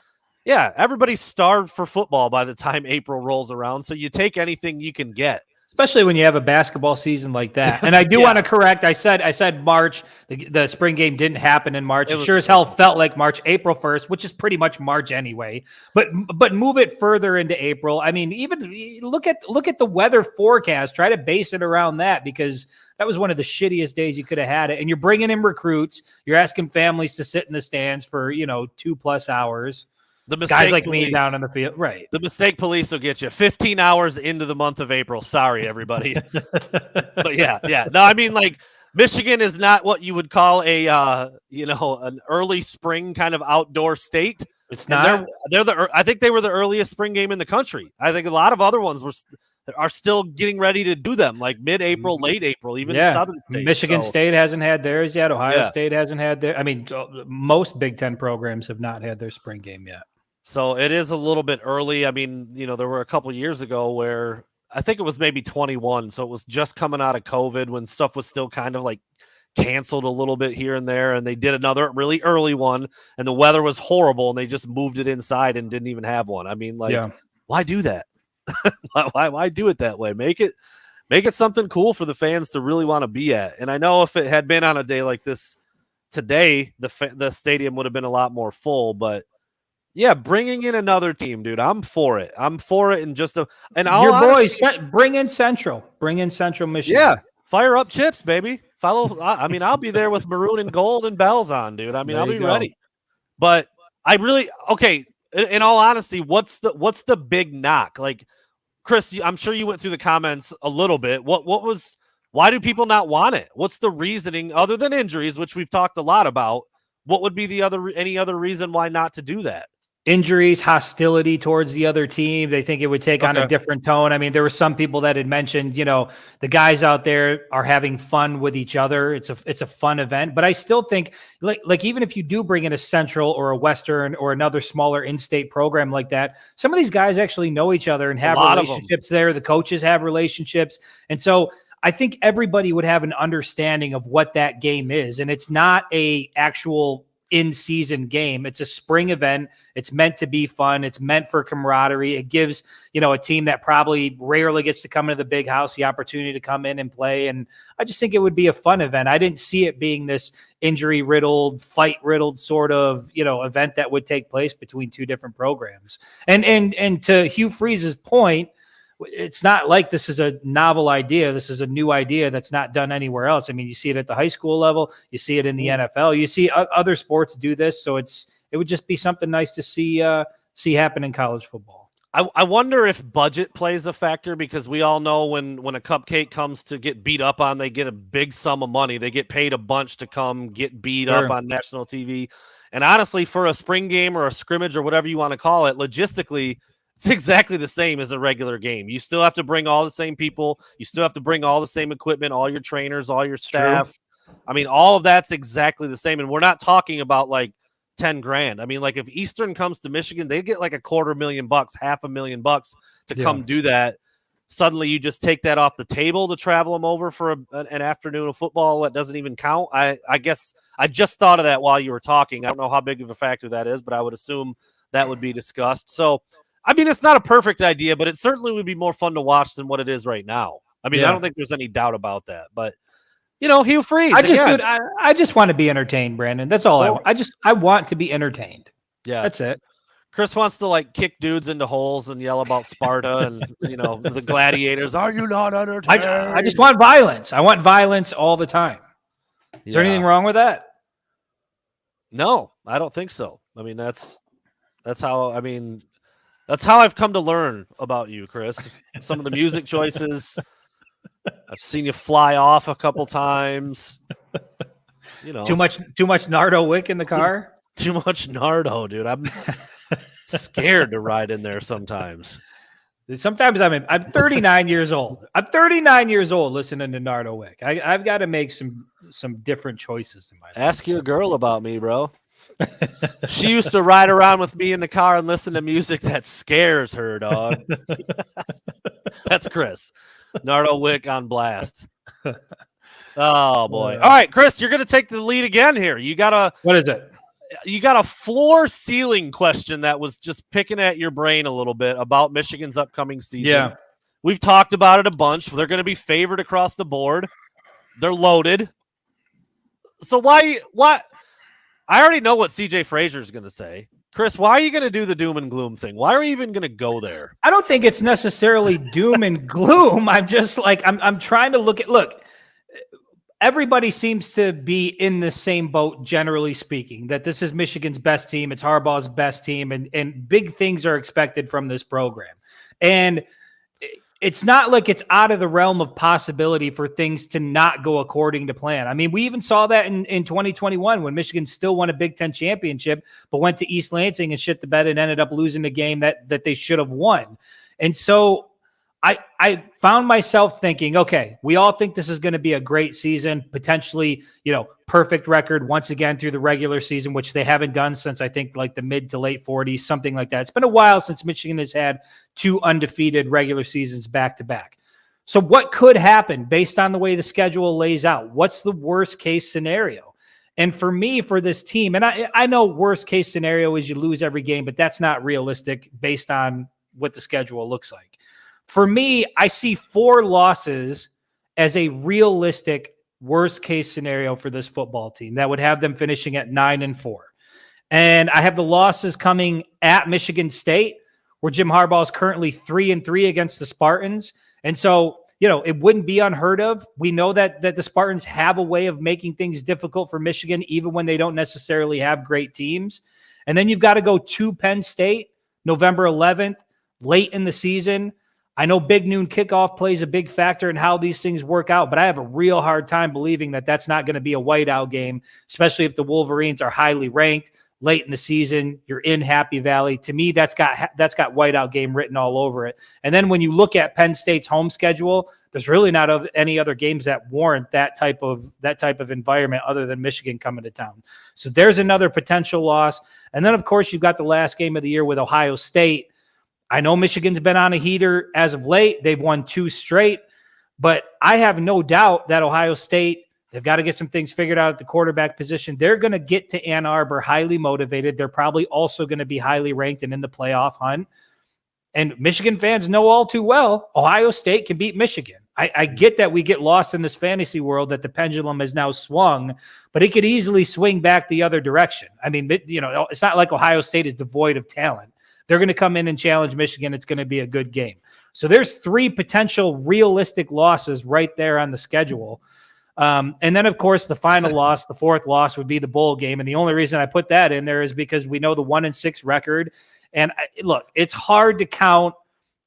Yeah, everybody's starved for football by the time April rolls around. So you take anything you can get. Especially when you have a basketball season like that. And I do want to correct. I said March. The spring game didn't happen in March. It sure as hell felt like March, April 1st, which is pretty much March anyway. But move it further into April. I mean, even look at the weather forecast. Try to base it around that, because that was one of the shittiest days you could have had it. And you're bringing in recruits. You're asking families to sit in the stands for 2+ hours. The guys like me down on the field, right? The mistake police will get you 15 hours into the month of April. Sorry, everybody. But yeah. No, I mean, like, Michigan is not what you would call an early spring kind of outdoor state. It's not. I think they were the earliest spring game in the country. I think a lot of other ones are still getting ready to do them, like mid-April, late April, even Southern State. Michigan State hasn't had theirs yet. Ohio State hasn't had their. I mean, most Big Ten programs have not had their spring game yet. So it is a little bit early. I mean, there were a couple years ago where I think it was maybe 21. So it was just coming out of COVID when stuff was still kind of like canceled a little bit here and there. And they did another really early one and the weather was horrible and they just moved it inside and didn't even have one. I mean, why do that? why do it that way? Make it something cool for the fans to really want to be at. And I know if it had been on a day like this today, the stadium would have been a lot more full, but yeah, bringing in another team, dude. I'm for it. And bring in Central. Bring in Central Michigan. Yeah, fire up chips, baby. I'll be there with maroon and gold and bells on, dude. I mean, I'll be ready. But in all honesty, what's the big knock? Like, Chris, I'm sure you went through the comments a little bit. Why do people not want it? What's the reasoning other than injuries, which we've talked a lot about? What would be any other reason why not to do that? Injuries, hostility towards the other team. They think it would take on a different tone. I mean, there were some people that had mentioned, the guys out there are having fun with each other. It's a fun event, but I still think like even if you do bring in a Central or a Western or another smaller in-state program like that, some of these guys actually know each other and have relationships there. The coaches have relationships. And so I think everybody would have an understanding of what that game is. And it's not a actual in-season game. It's a spring event. It's meant to be fun. It's meant for camaraderie. It gives, a team that probably rarely gets to come into the big house the opportunity to come in and play. And I just think it would be a fun event. I didn't see it being this injury-riddled, fight-riddled sort of, event that would take place between two different programs. And to Hugh Freeze's point, it's not like this is a novel idea. This is a new idea that's not done anywhere else. I mean, you see it at the high school level. You see it in the NFL. You see other sports do this. So it would just be something nice to see happen in college football. I wonder if budget plays a factor, because we all know when a cupcake comes to get beat up on, they get a big sum of money. They get paid a bunch to come get beat up on national TV. And honestly, for a spring game or a scrimmage or whatever you want to call it, logistically, it's exactly the same as a regular game. You still have to bring all the same people. You still have to bring all the same equipment, all your trainers, all your staff. True. I mean, all of that's exactly the same. And we're not talking about like $10,000. I mean, like if Eastern comes to Michigan, they get like $250,000, $500,000 to come do that. Suddenly you just take that off the table to travel them over for an afternoon of football that doesn't even count. I guess I just thought of that while you were talking. I don't know how big of a factor that is, but I would assume that would be discussed. So, I mean, it's not a perfect idea, but it certainly would be more fun to watch than what it is right now. I mean, I don't think there's any doubt about that. But, Hugh Freeze. I just want to be entertained, Brandon. That's all I want. I want to be entertained. Yeah. That's it. Chris wants to like kick dudes into holes and yell about Sparta and, the gladiators. Are you not entertained? I just want violence. I want violence all the time. Is there anything wrong with that? No, I don't think so. I mean, that's how I've come to learn about you, Chris. Some of the music choices. I've seen you fly off a couple times. Too much Nardo Wick in the car. Too much Nardo, dude. I'm scared to ride in there sometimes. Sometimes I'm 39 years old. I'm 39 years old listening to Nardo Wick. I've got to make some different choices in my life. Ask your girl about me, bro. She used to ride around with me in the car and listen to music that scares her, dog. That's Chris. Nardo Wick on blast. Oh boy. All right, Chris, you're gonna take the lead again here. What is it? You got a floor ceiling question that was just picking at your brain a little bit about Michigan's upcoming season. Yeah. We've talked about it a bunch. They're going to be favored across the board. They're loaded. So why I already know what CJ Frazier is going to say. Chris, why are you going to do the doom and gloom thing? Why are we even going to go there? I don't think it's necessarily doom and gloom. I'm just like, I'm trying to look, everybody seems to be in the same boat, generally speaking, that this is Michigan's best team. It's Harbaugh's best team, and big things are expected from this program. And it's not like it's out of the realm of possibility for things to not go according to plan. I mean, we even saw that in 2021 when Michigan still won a Big Ten championship, but went to East Lansing and shit the bed and ended up losing the game that they should have won. And so I found myself thinking, okay, we all think this is going to be a great season, potentially, perfect record once again through the regular season, which they haven't done since I think like the mid to late 40s, something like that. It's been a while since Michigan has had 2 undefeated regular seasons back to back. So what could happen based on the way the schedule lays out? What's the worst case scenario? And for me, for this team, and I know worst case scenario is you lose every game, but that's not realistic based on what the schedule looks like. For me, I see 4 losses as a realistic worst case scenario for this football team that would have them finishing at 9-4. And I have the losses coming at Michigan State, where Jim Harbaugh is currently 3-3 against the Spartans. And so, it wouldn't be unheard of. We know that the Spartans have a way of making things difficult for Michigan, even when they don't necessarily have great teams. And then you've got to go to Penn State, November 11th, late in the season. I know big noon kickoff plays a big factor in how these things work out, but I have a real hard time believing that that's not going to be a whiteout game, especially if the Wolverines are highly ranked late in the season. You're in Happy Valley. To me, that's got whiteout game written all over it. And then when you look at Penn State's home schedule, there's really not any other games that warrant that type of environment other than Michigan coming to town. So there's another potential loss. And then, of course, you've got the last game of the year with Ohio State. I know Michigan's been on a heater as of late. They've won 2 straight, but I have no doubt that Ohio State, they've got to get some things figured out at the quarterback position. They're going to get to Ann Arbor highly motivated. They're probably also going to be highly ranked and in the playoff hunt. And Michigan fans know all too well, Ohio State can beat Michigan. I get that we get lost in this fantasy world that the pendulum has now swung, but it could easily swing back the other direction. I mean, it's not like Ohio State is devoid of talent. They're going to come in and challenge Michigan. It's going to be a good game. So there's 3 potential realistic losses right there on the schedule. And then, of course, the final loss, the 4th loss, would be the bowl game. And the only reason I put that in there is because we know the 1-6 record. And look, it's hard to count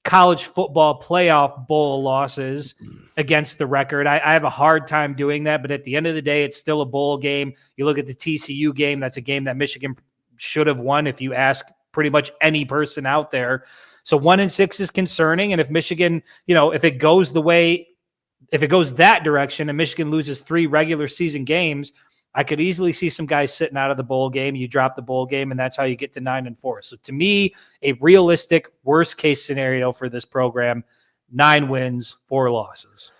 college football playoff bowl losses against the record. I have a hard time doing that. But at the end of the day, it's still a bowl game. You look at the TCU game. That's a game that Michigan should have won if you ask pretty much any person out there. So 1-6 is concerning. And if Michigan, if it goes that direction and Michigan loses 3 regular season games, I could easily see some guys sitting out of the bowl game. You drop the bowl game, and that's how you get to 9-4. So to me, a realistic worst case scenario for this program, 9 wins, 4 losses.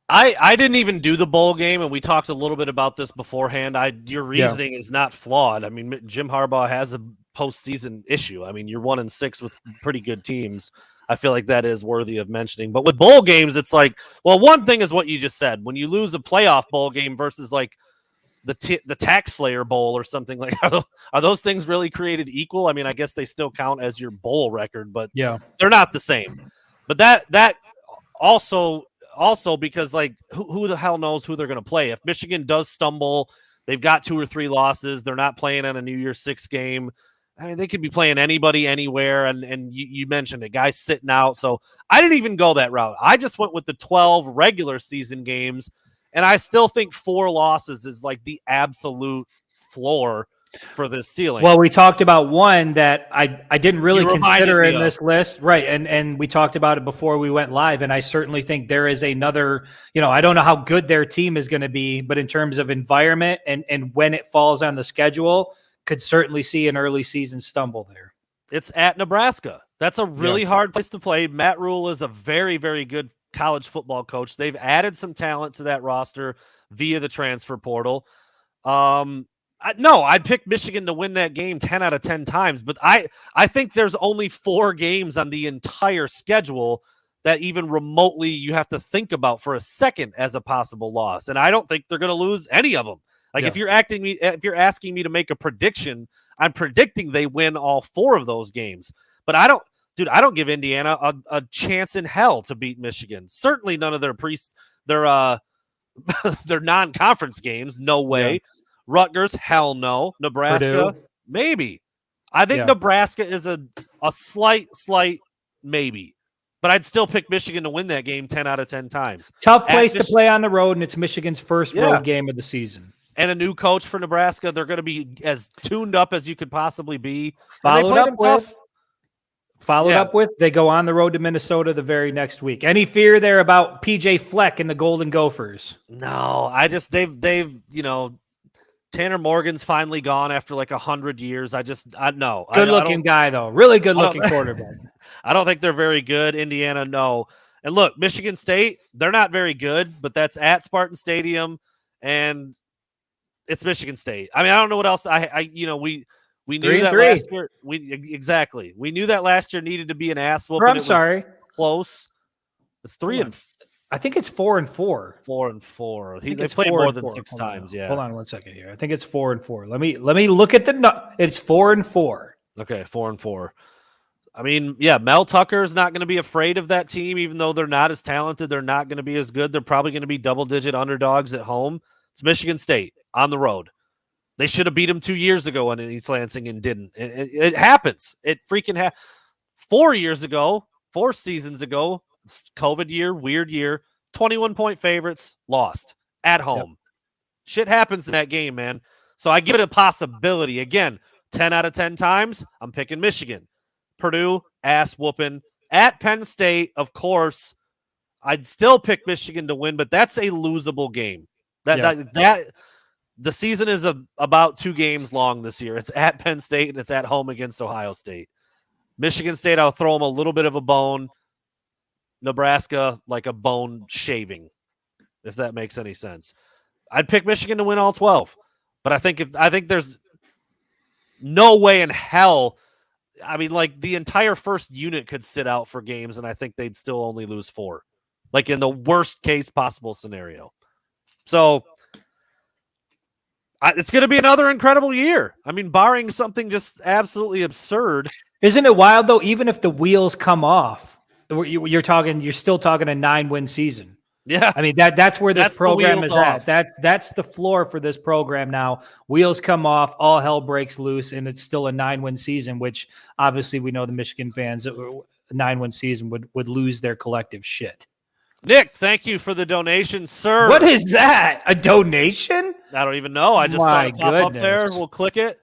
I didn't even do the bowl game, and we talked a little bit about this beforehand. Your reasoning is not flawed. I mean, Jim Harbaugh has a postseason issue. I mean, you're 1-6 with pretty good teams. I feel like that is worthy of mentioning. But with bowl games, it's like, well, one thing is what you just said. When you lose a playoff bowl game versus like the Tax Slayer Bowl or something, like, are those things really created equal? I mean, I guess they still count as your bowl record, but yeah, they're not the same. But that also because, like, who the hell knows who they're going to play? If Michigan does stumble, they've got 2 or 3 losses. They're not playing on a New Year's 6 game. I mean, they could be playing anybody, anywhere, and you mentioned it, guys sitting out. So I didn't even go that route. I just went with the 12 regular season games, and I still think 4 losses is like the absolute floor for this ceiling. Well, we talked about one that I didn't really You reminded consider me in of. this list, right? And we talked about it before we went live, and I certainly think there is another. I don't know how good their team is going to be, but in terms of environment and when it falls on the schedule, could certainly see an early season stumble there. It's at Nebraska. That's a really hard place to play. Matt Rule is a very, very good college football coach. They've added some talent to that roster via the transfer portal. I'd pick Michigan to win that game 10 out of 10 times, but I think there's only 4 games on the entire schedule that even remotely you have to think about for a second as a possible loss. And I don't think they're going to lose any of them. Like if you're asking me to make a prediction, I'm predicting they win all 4 of those games. But I don't give Indiana a chance in hell to beat Michigan. Certainly none of their their non-conference games. No way. Yeah. Rutgers, hell no. Nebraska, Purdue. Maybe. I think Nebraska is a slight maybe. But I'd still pick Michigan to win that game 10 out of 10 times. Tough place to play on the road, and it's Michigan's first road game of the season. And a new coach for Nebraska. They're going to be as tuned up as you could possibly be. Followed up with, they go on the road to Minnesota the very next week. Any fear there about PJ Fleck and the Golden Gophers? No, they've Tanner Morgan's finally gone after like 100 years. No. Good looking guy though. Really good looking quarterback. I don't think they're very good. Indiana, no. And look, Michigan State, they're not very good, but that's at Spartan Stadium and it's Michigan State. I mean, I don't know what else we knew that last year. We knew that last year needed to be an ass whooping. I'm sorry. Close. It's 3 and I think it's 4-4. 4-4. They played more than 6 times. Yeah. Hold on 1 second here. I think it's 4-4. Let me look at it's 4-4. Okay, 4-4. I mean, yeah, Mel Tucker's not going to be afraid of that team, even though they're not as talented. They're not going to be as good. They're probably going to be double-digit underdogs at home. It's Michigan State on the road. They should have beat them 2 years ago in East Lansing and didn't. It happens. It freaking happens. 4 seasons ago, COVID year, weird year, 21-point favorites, lost at home. Yep. Shit happens in that game, man. So I give it a possibility. Again, 10 out of 10 times, I'm picking Michigan. Purdue, ass whooping. At Penn State, of course, I'd still pick Michigan to win, but that's a losable game. That the season is about 2 games long this year. It's at Penn State and it's at home against Ohio State. Michigan State, I'll throw them a little bit of a bone. Nebraska, like a bone shaving, if that makes any sense. I'd pick Michigan to win all 12, but I think there's no way in hell. I mean, like the entire first unit could sit out for games, and I think they'd still only lose 4, like in the worst case possible scenario. So it's going to be another incredible year. I mean, barring something just absolutely absurd. Isn't it wild though? Even if the wheels come off, you're still talking a 9-win season. Yeah. I mean, that's where this program is at. That's the floor for this program now. Wheels come off, all hell breaks loose, and it's still a 9-win season, which obviously we know the Michigan fans, a 9-win season would lose their collective shit. Nick, thank you for the donation, sir. What is that? A donation? I don't even know. I just saw it pop up there. We'll click it.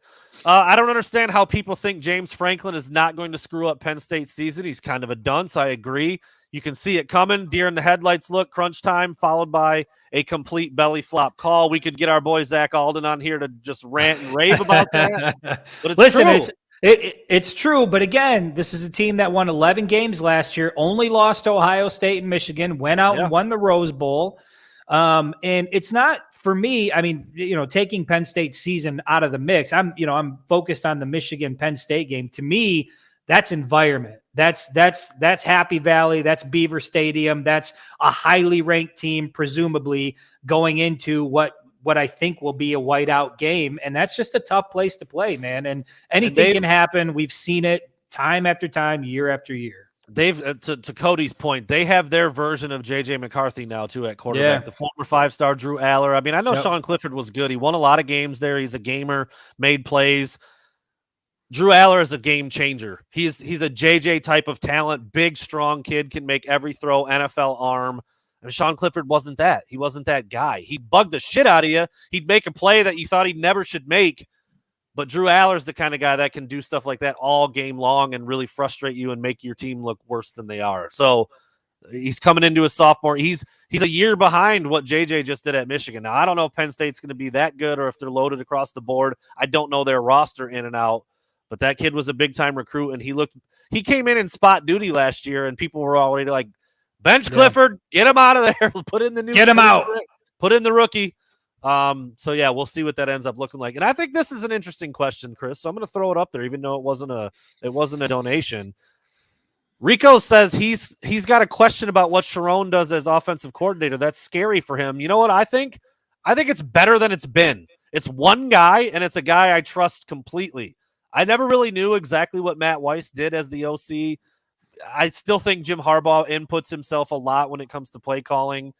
I don't understand how people think James Franklin is not going to screw up Penn State's season. He's kind of a dunce. I agree. You can see it coming. Deer in the headlights look, crunch time, followed by a complete belly flop call. We could get our boy Zach Alden on here to just rant and rave about that. But it's true. It's true, but again, this is a team that won 11 games last year, only lost to Ohio State and Michigan, went out and won the Rose Bowl. And it's not, for me, I mean, taking Penn State's season out of the mix, I'm focused on the Michigan-Penn State game. To me, that's environment. That's Happy Valley. That's Beaver Stadium. That's a highly ranked team, presumably going into what I think will be a whiteout game. And that's just a tough place to play, man. And anything can happen. We've seen it time after time, year after year. They've, to Cody's point, they have their version of J.J. McCarthy now, too, at quarterback. The former 5-star Drew Aller. I mean, I know Sean Clifford was good. He won a lot of games there. He's a gamer, made plays. Drew Aller is a game changer. He's a J.J. type of talent, big, strong kid, can make every throw, NFL arm. And Sean Clifford wasn't that. He wasn't that guy. He'd bug the shit out of you. He'd make a play that you thought he never should make, But Drew Aller's the kind of guy that can do stuff like that all game long and really frustrate you and make your team look worse than they are. So he's coming into a sophomore. He's a year behind what JJ just did at Michigan. Now, I don't know if Penn State's going to be that good or if they're loaded across the board. I don't know their roster in and out, but that kid was a big-time recruit, and he came in spot duty last year, and people were already like, bench Clifford, get him out of there. Put in the new. Get him out. Put in the rookie. So yeah, we'll see what that ends up looking like. And I think this is an interesting question, Chris. So I'm going to throw it up there, even though it wasn't a donation. Rico says he's got a question about what Sharon does as offensive coordinator. That's scary for him. You know what I think? I think it's better than it's been. It's one guy, and it's a guy I trust completely. I never really knew exactly what Matt Weiss did as the OC. I still think Jim Harbaugh inputs himself a lot when it comes to play calling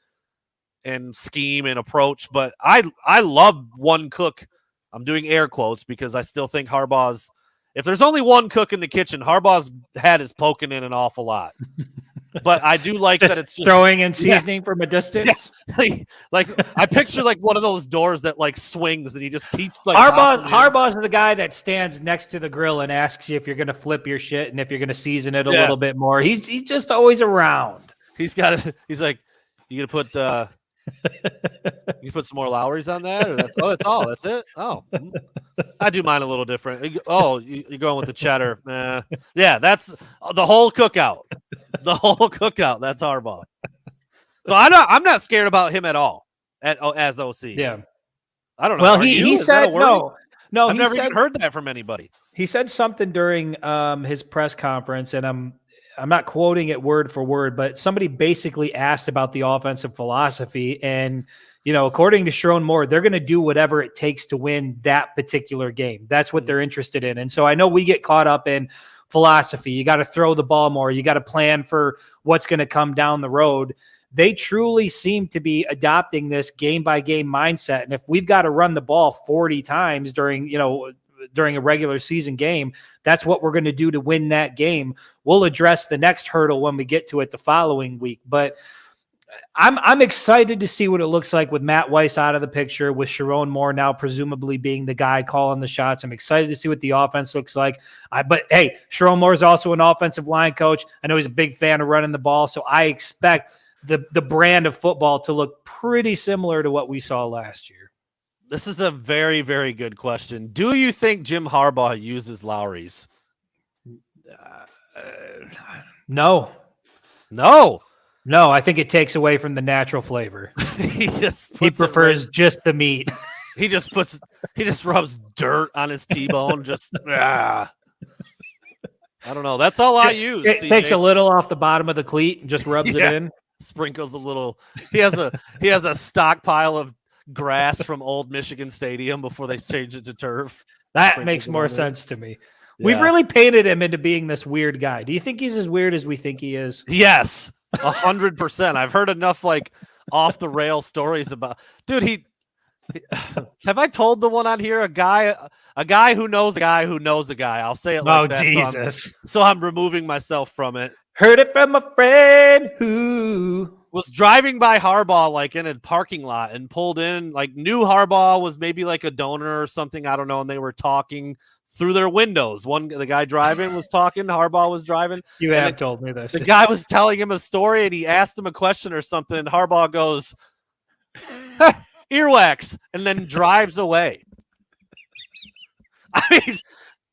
and scheme and approach, but I love one cook. I'm doing air quotes because I still think Harbaugh's, if there's only one cook in the kitchen, Harbaugh's head is poking in an awful lot. But I do like that it's just throwing in seasoning from a distance. Yeah. Like I picture like one of those doors that like swings and he just keeps like Harbaugh's the guy that stands next to the grill and asks you if you're going to flip your shit and if you're going to season it a little bit more. He's just always around. He's like, you gonna put you put some more Lowry's on that, or that's all. That's it. Oh, I do mine a little different. Oh, you're going with the cheddar. Yeah, that's the whole cookout. The whole cookout. That's Harbaugh. So I'm not scared about him at all as OC. Yeah, I don't know. Well, he said no. I've never even heard that from anybody. He said something during his press conference, and I'm not quoting it word for word, but somebody basically asked about the offensive philosophy. And, according to Sharon Moore, they're going to do whatever it takes to win that particular game. That's what they're interested in. And so I know we get caught up in philosophy. You got to throw the ball more. You got to plan for what's going to come down the road. They truly seem to be adopting this game by game mindset. And if we've got to run the ball 40 times during a regular season game, that's what we're going to do to win that game. We'll address the next hurdle when we get to it the following week. But I'm excited to see what it looks like with Matt Weiss out of the picture, with Sharon Moore now presumably being the guy calling the shots. I'm excited to see what the offense looks like. But hey, Sharon Moore is also an offensive line coach. I know he's a big fan of running the ball, so I expect the brand of football to look pretty similar to what we saw last year. This is a very, very good question. Do you think Jim Harbaugh uses Lowry's? No. I think it takes away from the natural flavor. He prefers just the meat. He just rubs dirt on his T-bone. I don't know. That's all I use. It takes a little off the bottom of the cleat and just rubs it in. Sprinkles a little. He has a stockpile of grass from old Michigan Stadium before they changed it to turf. That makes more sense to me. Yeah. We've really painted him into being this weird guy. Do you think he's as weird as we think he is? Yes, 100%. I've heard enough like off the rail stories about dude. Have I told the one on here? A guy who knows a guy who knows a guy. I'll say it like that. Jesus. So I'm removing myself from it. Heard it from a friend who was driving by Harbaugh like in a parking lot and pulled in, like knew Harbaugh was maybe like a donor or something. I don't know. And they were talking through their windows. The guy driving was talking. Harbaugh was driving. You have told me this. The guy was telling him a story and he asked him a question or something. And Harbaugh goes, earwax, and then drives away. I mean,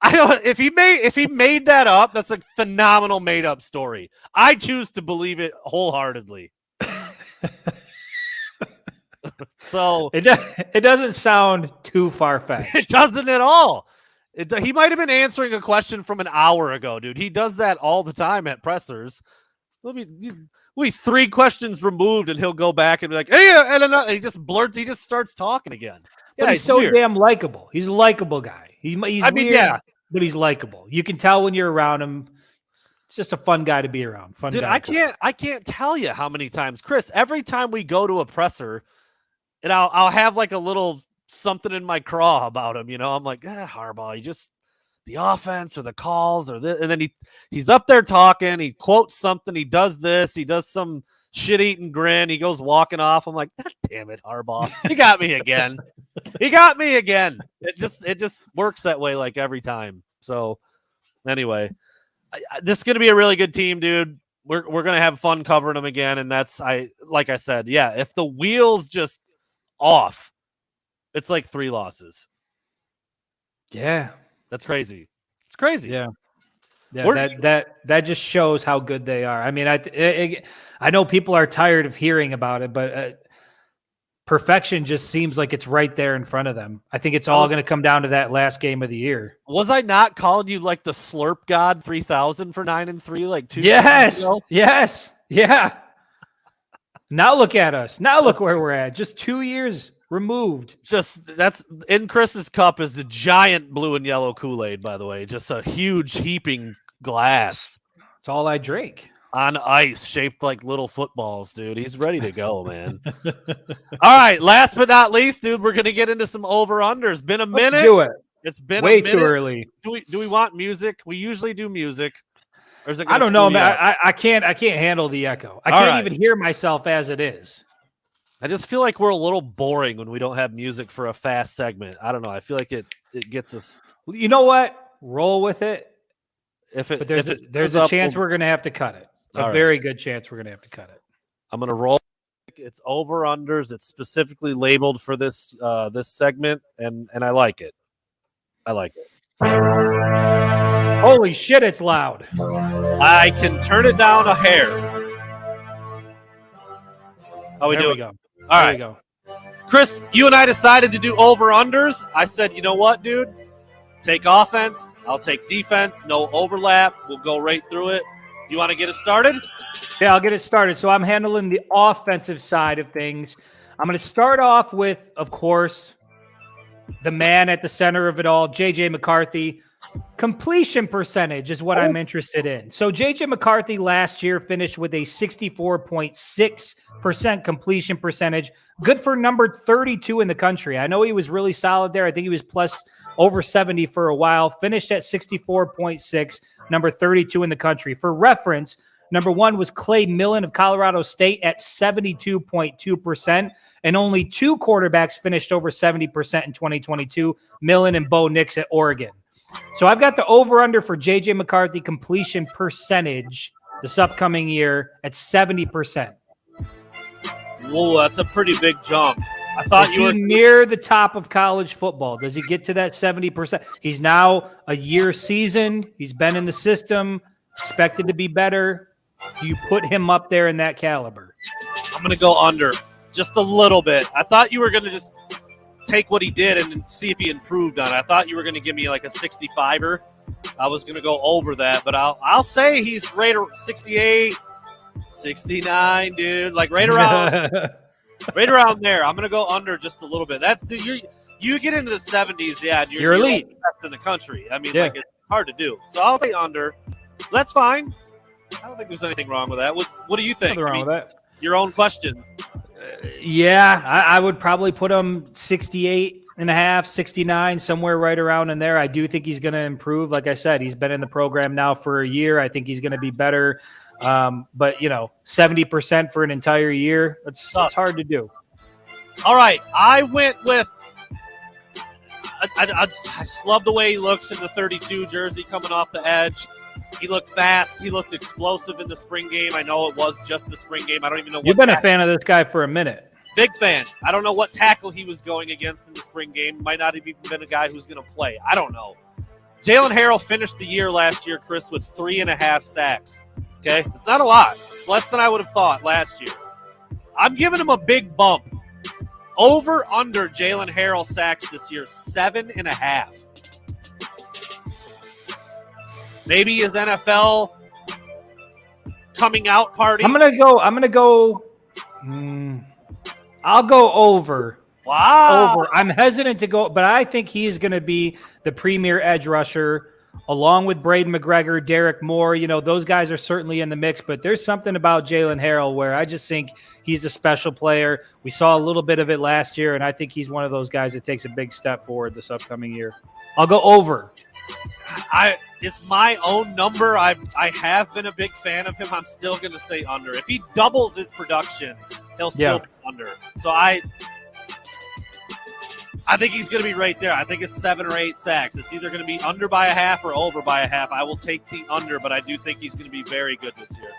I don't. If he made that up, that's a phenomenal made up story. I choose to believe it wholeheartedly. So it doesn't sound too far-fetched. It doesn't at all. He might have been answering a question from an hour ago, dude. He does that all the time at pressers. We'll be 3 questions removed, and he'll go back and be like, "Hey," and he just blurts. He just starts talking again. But he's so weird. Damn likable. He's a likable guy. He's weird, but he's likable. You can tell when you're around him. It's just a fun guy to be around. Fun dude, guy. I can't tell you how many times, Chris. Every time we go to a presser, and I'll have like a little something in my craw about him. I'm like, Harbaugh. He just the offense or the calls or this, and then he's up there talking. He quotes something. He does this. He does some shit-eating grin. He goes walking off. I'm like, God damn it, Harbaugh. You got me again. He got me again. It just works that way like every time. So anyway, this is going to be a really good team, dude. We're going to have fun covering them again. And like I said, yeah, if the wheels just off, it's like 3 losses. Yeah. That's crazy. It's crazy. Yeah. Yeah, that just shows how good they are. I mean, I know people are tired of hearing about it, but perfection just seems like it's right there in front of them. I think it's all going to come down to that last game of the year. Was I not calling you like the Slurp God 3000 for 9-3 like 2 Yes. seasons ago? Yes. Yeah. Now look at us. Now look where we're at. Just 2 years removed. That's in Chris's cup is the giant blue and yellow Kool-Aid, by the way. Just a huge heaping glass. It's all I drink. On ice, shaped like little footballs, dude. He's ready to go, man. All right, last but not least, dude, we're gonna get into some over-unders. Been a minute. Let's do it. It's been way a minute. Too early. Do we want music? We usually do music. Or is it I don't know, man. I can't handle the echo. I can't even hear myself as it is. I just feel like we're a little boring when we don't have music for a fast segment. I don't know. I feel like it gets us. You know what? Roll with it. But there's a chance we're going to have to cut it. A very good chance we're going to have to cut it. I'm going to roll. It's over unders. It's specifically labeled for this this segment, and I like it. I like it. Holy shit! It's loud. I can turn it down a hair. How we doing? Go. All there right, we go. Chris, you and I decided to do over unders. I said, you know what, dude? Take offense. I'll take defense. No overlap. We'll go right through it. You want to get it started? Yeah, I'll get it started. So I'm handling the offensive side of things. I'm going to start off with, of course, the man at the center of it all, J.J. McCarthy. Completion percentage is what I'm interested in. So J.J. McCarthy last year finished with a 64.6% completion percentage. Good for number 32 in the country. I know he was really solid there. I think he was plus over 70 for a while. Finished at 64.6, number 32 in the country. For reference, number 1 was Clay Millen of Colorado State at 72.2%, and only 2 quarterbacks finished over 70% in 2022, Millen and Bo Nix at Oregon. So I've got the over-under for J.J. McCarthy completion percentage this upcoming year at 70%. Whoa, that's a pretty big jump. I thought you were near the top of college football. Does he get to that 70%? He's now a year seasoned. He's been in the system, expected to be better. Do you put him up there in that caliber? I'm going to go under just a little bit. I thought you were going to just take what he did and see if he improved on it. I thought you were going to give me like a 65er. I was going to go over that, but I'll say he's right around 68, 69, dude. Like right around right around there. I'm going to go under just a little bit. That's you get into the 70s, yeah, and you're elite. Best in the country. I mean, like it's hard to do. So I'll say under. That's fine. I don't think there's anything wrong with that. What do you think? Nothing wrong with that. Your own question. Yeah, I would probably put him 68 and a half, 69, somewhere right around in there. I do think he's going to improve. Like I said, he's been in the program now for a year. I think he's going to be better. But, 70% for an entire year, it's hard to do. All right. I went with I just love the way he looks in the 32 jersey coming off the edge. He looked fast. He looked explosive in the spring game. I know it was just the spring game. I don't even know what You've been a fan of this guy for a minute. Big fan. I don't know what tackle he was going against in the spring game. Might not have even been a guy who's going to play. I don't know. Jalen Harrell finished the year last year, Chris, with 3.5 sacks. Okay? It's not a lot. It's less than I would have thought last year. I'm giving him a big bump. Over under Jalen Harrell sacks this year, 7.5. Maybe his NFL coming out party. I'm gonna go. I'll go over. Wow. Over. I'm hesitant to go, but I think he's going to be the premier edge rusher, along with Braden McGregor, Derek Moore. Those guys are certainly in the mix, but there's something about Jalen Harrell where I just think he's a special player. We saw a little bit of it last year, and I think he's one of those guys that takes a big step forward this upcoming year. I'll go over. It's my own number. I have been a big fan of him. I'm still going to say under. If he doubles his production, he'll still be under. So I think he's going to be right there. I think it's 7 or 8 sacks. It's either going to be under by a half or over by a half. I will take the under, but I do think he's going to be very good this year.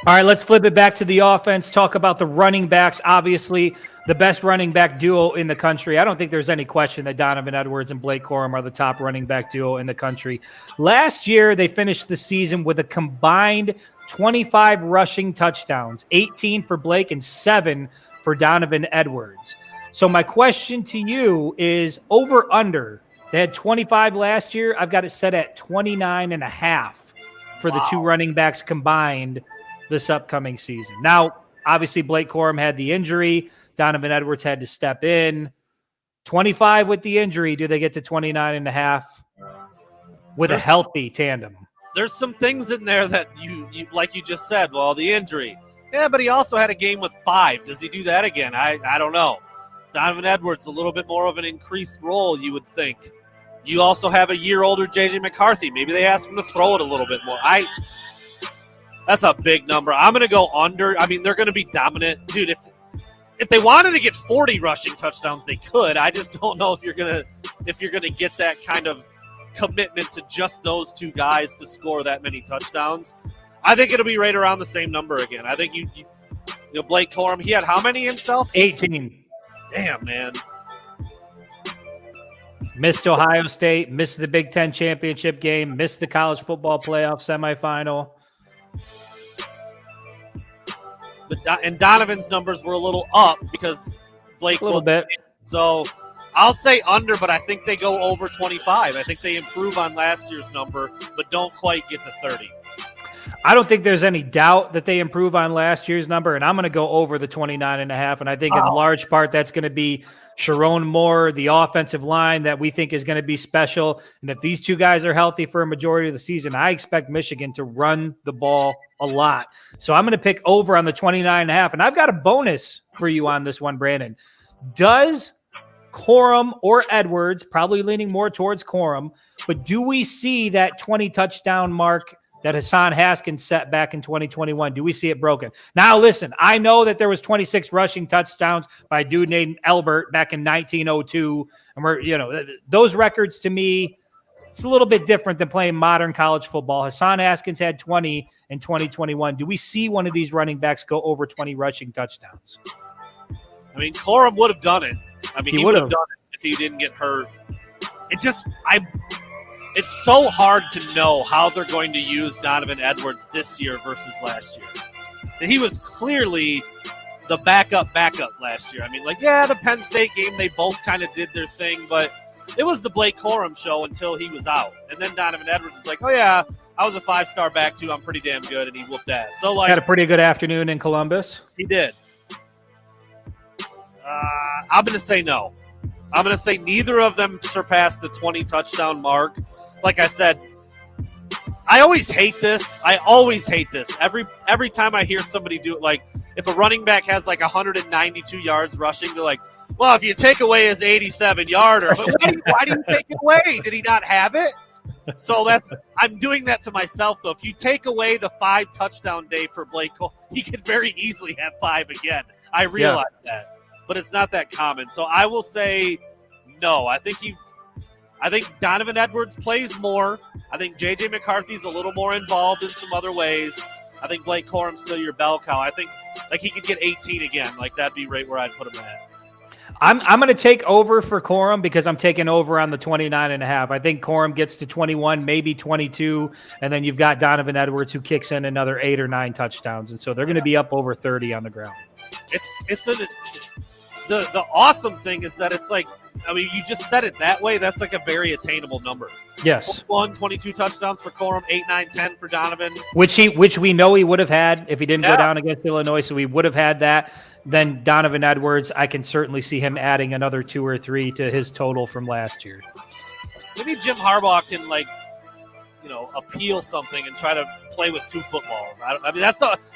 All right, let's flip it back to the offense. Talk about the running backs. Obviously, the best running back duo in the country. I don't think there's any question that Donovan Edwards and Blake Corum are the top running back duo in the country. Last year, they finished the season with a combined 25 rushing touchdowns, 18 for Blake and 7 for Donovan Edwards. So my question to you is over under. They had 25 last year. I've got it set at 29.5 for the two running backs combined this upcoming season. Now, obviously, Blake Corum had the injury. Donovan Edwards had to step in. 25 with the injury. Do they get to 29.5 with a healthy tandem? There's some things in there that you like you just said. Well, the injury. Yeah, but he also had a game with 5. Does he do that again? I don't know. Donovan Edwards, a little bit more of an increased role, you would think. You also have a year older J.J. McCarthy. Maybe they ask him to throw it a little bit more. That's a big number. I'm going to go under. I mean, they're going to be dominant. Dude, if they wanted to get 40 rushing touchdowns, they could. I just don't know if you're going to get that kind of commitment to just those two guys to score that many touchdowns. I think it'll be right around the same number again. I think you know, Blake Corum, he had how many himself? 18. Damn, man. Missed Ohio State, missed the Big Ten championship game, missed the college football playoff semifinal. And Donovan's numbers were a little up because Blake A little bit. So I'll say under, but I think they go over 25. I think they improve on last year's number, but don't quite get to 30. I don't think there's any doubt that they improve on last year's number, and I'm going to go over the 29.5, and I think in large part that's going to be Sharon Moore, the offensive line that we think is going to be special. And if these two guys are healthy for a majority of the season, I expect Michigan to run the ball a lot. So I'm going to pick over on the 29.5, and I've got a bonus for you on this one, Brandon. Does Corum or Edwards, probably leaning more towards Corum, but do we see that 20 touchdown mark that Hassan Haskins set back in 2021? Do we see it broken? Now, listen, I know that there was 26 rushing touchdowns by a dude named Elbert back in 1902. And we're, those records to me, it's a little bit different than playing modern college football. Hassan Haskins had 20 in 2021. Do we see one of these running backs go over 20 rushing touchdowns? I mean, Corum would have done it. I mean, he would have done it if he didn't get hurt. It's so hard to know how they're going to use Donovan Edwards this year versus last year. He was clearly the backup last year. I mean, the Penn State game, they both kind of did their thing, but it was the Blake Corum show until he was out. And then Donovan Edwards was like, oh, yeah, I was a 5-star back, too. I'm pretty damn good, and he whooped ass. So, had a pretty good afternoon in Columbus. He did. I'm going to say no. I'm going to say neither of them surpassed the 20 touchdown mark. Like I said, I always hate this. Every time I hear somebody do it, like if a running back has 192 yards rushing, they're like, well, if you take away his 87-yarder, why do you take it away? Did he not have it? So I'm doing that to myself, though. If you take away the 5 touchdown day for Blake Cole, he could very easily have 5 again. I realize that, but it's not that common. So I will say no. I think Donovan Edwards plays more. I think J.J. McCarthy's a little more involved in some other ways. I think Blake Corum's still your bell cow. I think he could get 18 again. That'd be right where I'd put him at. I'm going to take over for Corum because I'm taking over on the 29.5. I think Corum gets to 21, maybe 22, and then you've got Donovan Edwards who kicks in another 8 or 9 touchdowns, and so they're going to be up over 30 on the ground. The awesome thing is that it's you just said it that way. That's a very attainable number. Yes. 22 touchdowns for Corum, 8, 9, 10 for Donovan. Which we know he would have had if he didn't go down against Illinois, so we would have had that. Then Donovan Edwards, I can certainly see him adding another 2 or 3 to his total from last year. Maybe Jim Harbaugh can appeal something and try to play with 2 footballs. I mean,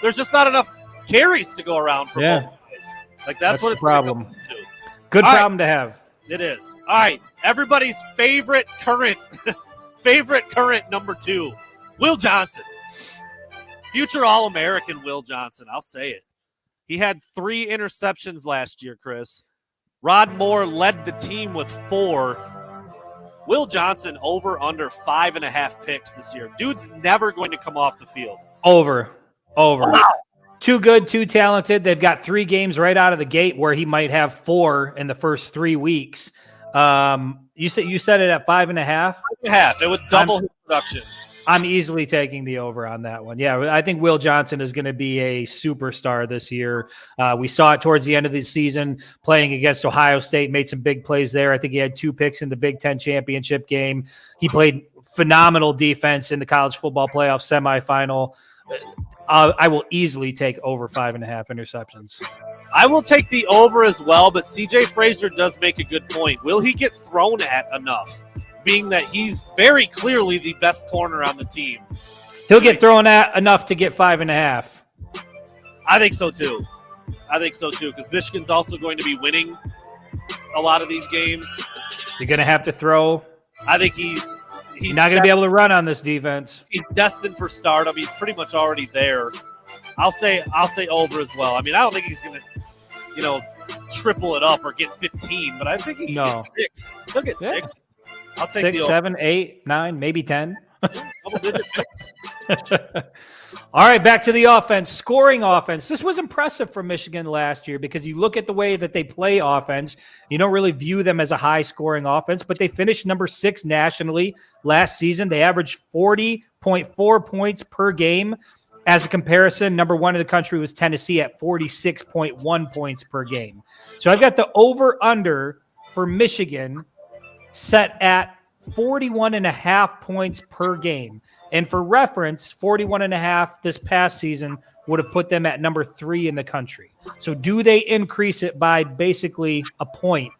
there's just not enough carries to go around for both guys. That's what the it's problem. To. Good problem to have. It is. All right. Everybody's favorite current number 2, Will Johnson. Future All-American Will Johnson. I'll say it. He had 3 interceptions last year, Chris. Rod Moore led the team with 4. Will Johnson over under 5.5 picks this year. Dude's never going to come off the field. Over. Wow. Too good, too talented. They've got 3 games right out of the gate where he might have 4 in the first 3 weeks. You said it at 5.5? 5.5. It was double his production. I'm easily taking the over on that one. Yeah, I think Will Johnson is going to be a superstar this year. We saw it towards the end of the season playing against Ohio State, made some big plays there. I think he had 2 picks in the Big Ten championship game. He played phenomenal defense in the college football playoff semifinal. I will easily take over 5.5 interceptions. I will take the over as well, but CJ Frazier does make a good point. Will he get thrown at enough? Being that he's very clearly the best corner on the team. He'll get thrown at enough to get 5.5. I think so too. Because Michigan's also going to be winning a lot of these games. You're going to have to throw. I think he's not going to be able to run on this defense. He's destined for stardom. He's pretty much already there. I'll say over as well. I mean, I don't think he's going to, triple it up or get 15, but I think he can get 6. He'll get 6. I'll take 6, 7, 8, 9, maybe 10. Double digits. All right, back to the offense. Scoring offense. This was impressive for Michigan last year because you look at the way that they play offense, you don't really view them as a high-scoring offense, but they finished number 6 nationally last season. They averaged 40.4 points per game. As a comparison, number 1 in the country was Tennessee at 46.1 points per game. So I've got the over-under for Michigan set at 41.5 points per game. And for reference, 41.5 this past season would have put them at number 3 in the country. So do they increase it by basically a point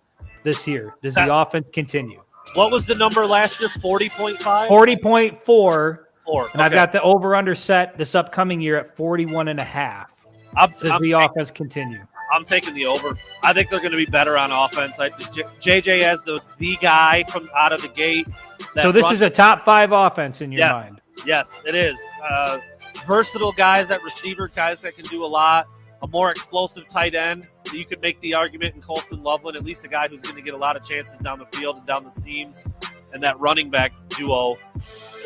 this year? Does the offense continue? What was the number last year? 40.5? 40.4. And I've Okay. got the over-under set this upcoming year at 41.5. Does the offense continue? I'm taking the over. I think they're going to be better on offense. JJ as the guy from out of the gate. So this is a top 5 offense in your mind? Yes, it is. Versatile guys at receiver, guys that can do a lot. A more explosive tight end. You could make the argument in Colston Loveland, at least a guy who's going to get a lot of chances down the field and down the seams. And that running back duo.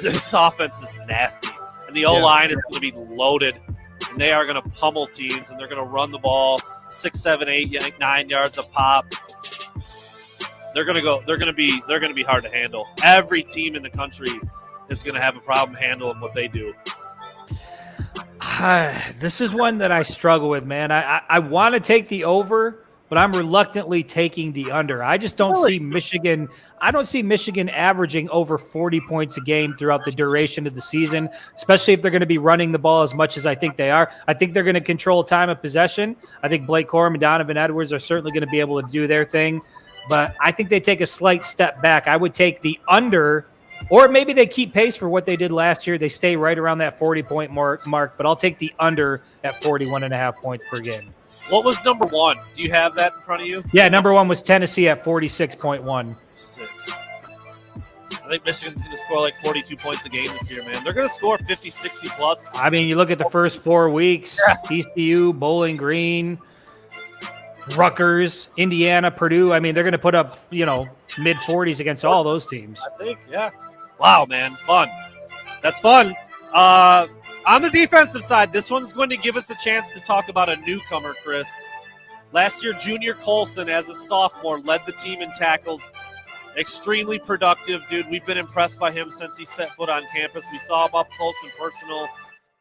This offense is nasty. And the O-line is going to be loaded. And they are going to pummel teams, and they're going to run the ball 6, 7, 8, 9 yards a pop. They're going to be hard to handle. Every team in the country is going to have a problem handling what they do. This is one that I struggle with, man. I want to take the over, but I'm reluctantly taking the under. I just don't see Michigan. I don't see Michigan averaging over 40 points a game throughout the duration of the season, especially if they're going to be running the ball as much as I think they are. I think they're going to control time of possession. I think Blake Corum and Donovan Edwards are certainly going to be able to do their thing, but I think they take a slight step back. I would take the under, or maybe they keep pace for what they did last year. They stay right around that 40-point mark, but I'll take the under at 41.5 points per game. What was number 1? Do you have that in front of you? Yeah, number 1 was Tennessee at 46.1. 6. I think Michigan's going to score like 42 points a game this year, man. They're going to score 50, 60 plus. I mean, you look at the first 4 weeks, ECU, Bowling Green, Rutgers, Indiana, Purdue. I mean, they're going to put up, mid-40s against all those teams. I think, yeah. Wow, man. Fun. That's fun. On the defensive side, this one's going to give us a chance to talk about a newcomer, Chris. Last year, Junior Colson, as a sophomore, led the team in tackles. Extremely productive, dude. We've been impressed by him since he set foot on campus. We saw him up close and personal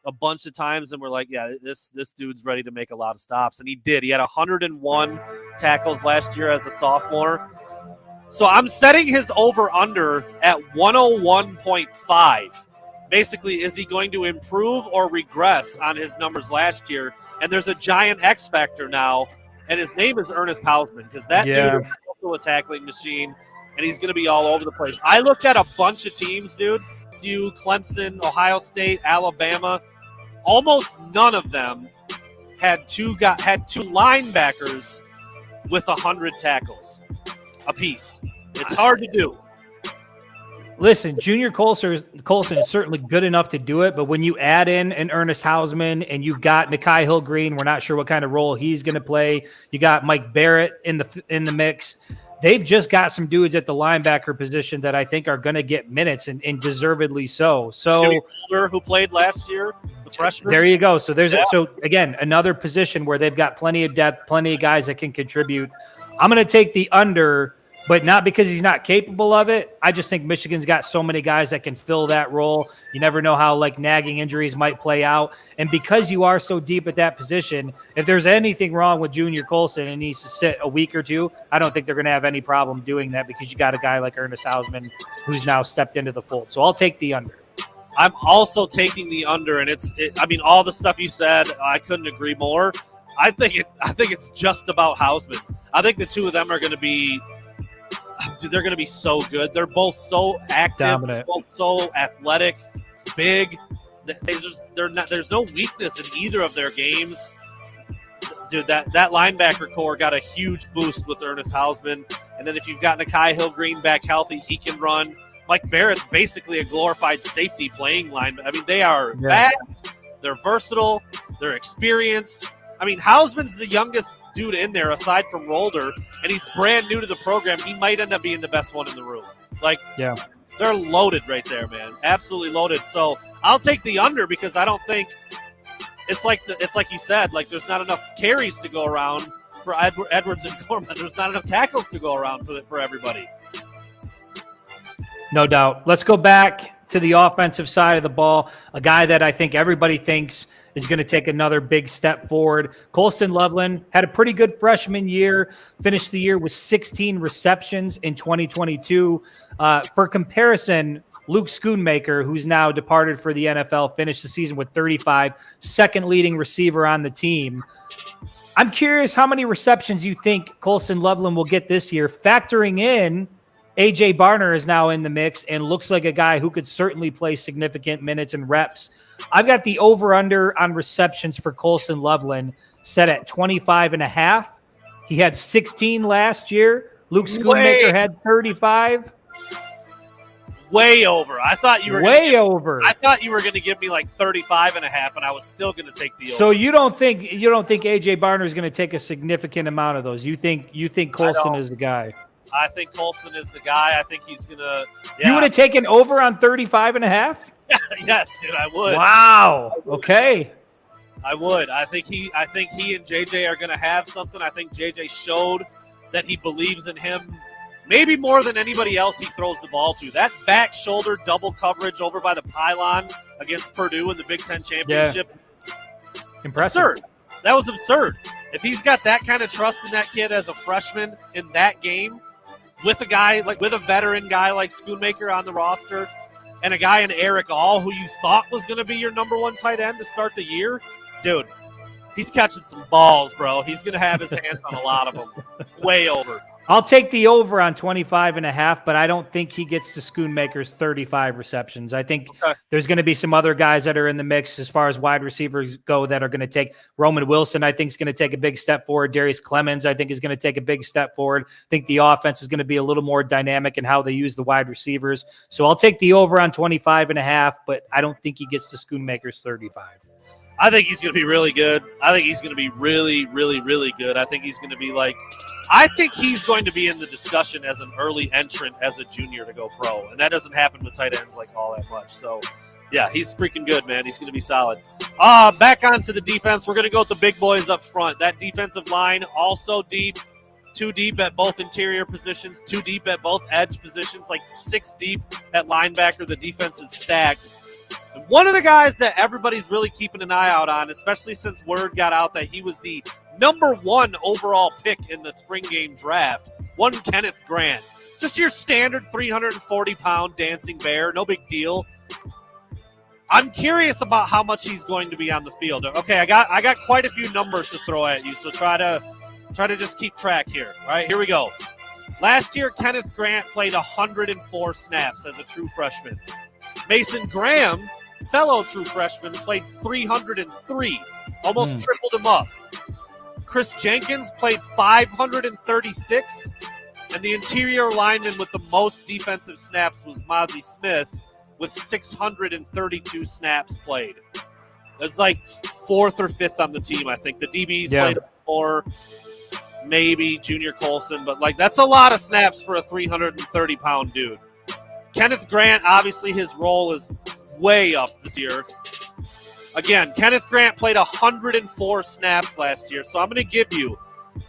a bunch of times, and we're like, yeah, this dude's ready to make a lot of stops. And he did. He had 101 tackles last year as a sophomore. So I'm setting his over-under at 101.5. Basically, is he going to improve or regress on his numbers last year? And there's a giant X factor now, and his name is Ernest Hausman, because that dude is also a tackling machine, and he's going to be all over the place. I looked at a bunch of teams, dude. CU, Clemson, Ohio State, Alabama. Almost none of them had two linebackers with 100 tackles apiece. It's hard to do. Listen, Junior Colson is certainly good enough to do it, but when you add in an Ernest Hausman and you've got Nikai Hill-Green, we're not sure what kind of role he's going to play. You got Mike Barrett in the mix. They've just got some dudes at the linebacker position that I think are going to get minutes and deservedly so. So Jimmy Boulder, who played last year, the freshman. There you go. So so again, another position where they've got plenty of depth, plenty of guys that can contribute. I'm going to take the under, but not because he's not capable of it. I just think Michigan's got so many guys that can fill that role. You never know how like nagging injuries might play out. And because you are so deep at that position, if there's anything wrong with Junior Colson and he needs to sit a week or two, I don't think they're going to have any problem doing that because you got a guy like Ernest Hausman who's now stepped into the fold. So I'll take the under. I'm also taking the under, and I mean, all the stuff you said, I couldn't agree more. I think it's just about Hausman. I think the two of them are going to be. Dude, they're going to be so good. They're both so active, dominant, both so athletic, big. There's no weakness in either of their games. Dude, that linebacker core got a huge boost with Ernest Hausman. And then if you've got Nikai Hill-Green back healthy, he can run. Mike Barrett's basically a glorified safety playing lineman. I mean, they are fast, they're versatile, they're experienced. I mean, Hausman's the youngest dude in there aside from Rolder, and he's brand new to the program. He might end up being the best one in the room. They're loaded right there, man. Absolutely loaded. So I'll take the under because I don't think it's like you said, like there's not enough carries to go around for Edwards and Gorman. There's not enough tackles to go around for everybody. No doubt. Let's go back to the offensive side of the ball. A guy that I think everybody thinks is going to take another big step forward. Colston Loveland had a pretty good freshman year, finished the year with 16 receptions in 2022. For comparison, Luke Schoonmaker, who's now departed for the NFL, finished the season with 35, second leading receiver on the team. I'm curious how many receptions you think Colston Loveland will get this year, factoring in A.J. Barner is now in the mix and looks like a guy who could certainly play significant minutes and reps. I've got the over-under on receptions for Colston Loveland set at 25.5. He had 16 last year. Luke Schoonmaker had 35. Way over. I thought you were over. I thought you were going to give me like 35.5, and I was still going to take the over. So you don't think A.J. Barner is going to take a significant amount of those? You think Colston is the guy? I think Colston is the guy. I think he's going to. You would have taken over on 35.5? Yes, dude, I would. Wow. Okay. I would. I think he and JJ are going to have something. I think JJ showed that he believes in him maybe more than anybody else he throws the ball to. That back shoulder double coverage over by the pylon against Purdue in the Big Ten championship. Impressive. Absurd. That was absurd. If he's got that kind of trust in that kid as a freshman in that game with a veteran guy like Schoonmaker on the roster, and a guy in Eric All who you thought was going to be your number one tight end to start the year, dude, he's catching some balls, bro. He's going to have his hands on a lot of them. Way over. I'll take the over on 25.5, but I don't think he gets to Schoonmaker's 35 receptions. I think there's going to be some other guys that are in the mix as far as wide receivers go that are going to take. Roman Wilson, I think, is going to take a big step forward. Darius Clemens, I think, is going to take a big step forward. I think the offense is going to be a little more dynamic in how they use the wide receivers. So I'll take the over on 25.5, but I don't think he gets to Schoonmaker's 35. I think he's going to be really good. I think he's going to be really, really, really good. I think he's going to be going to be in the discussion as an early entrant as a junior to go pro. And that doesn't happen with tight ends like all that much. So, yeah, he's freaking good, man. He's going to be solid. Back onto the defense. We're going to go with the big boys up front. That defensive line also deep. 2 deep at both interior positions. 2 deep at both edge positions. Like 6 deep at linebacker. The defense is stacked. And one of the guys that everybody's really keeping an eye out on, especially since word got out that he was the number 1 overall pick in the spring game draft, one Kenneth Grant. Just your standard 340-pound dancing bear, no big deal. I'm curious about how much he's going to be on the field. Okay, I got quite a few numbers to throw at you, so try to just keep track here. All right, here we go. Last year, Kenneth Grant played 104 snaps as a true freshman. Mason Graham, fellow true freshman, played 303, almost tripled him up. Chris Jenkins played 536, And the interior lineman with the most defensive snaps was Mozzie Smith with 632 snaps played. It's like 4th or 5th on the team, I think. The DBs played 4, maybe Junior Colson, but like that's a lot of snaps for a 330-pound dude. Kenneth Grant, obviously his role is way up this year. Again, Kenneth Grant played 104 snaps last year, so I'm going to give you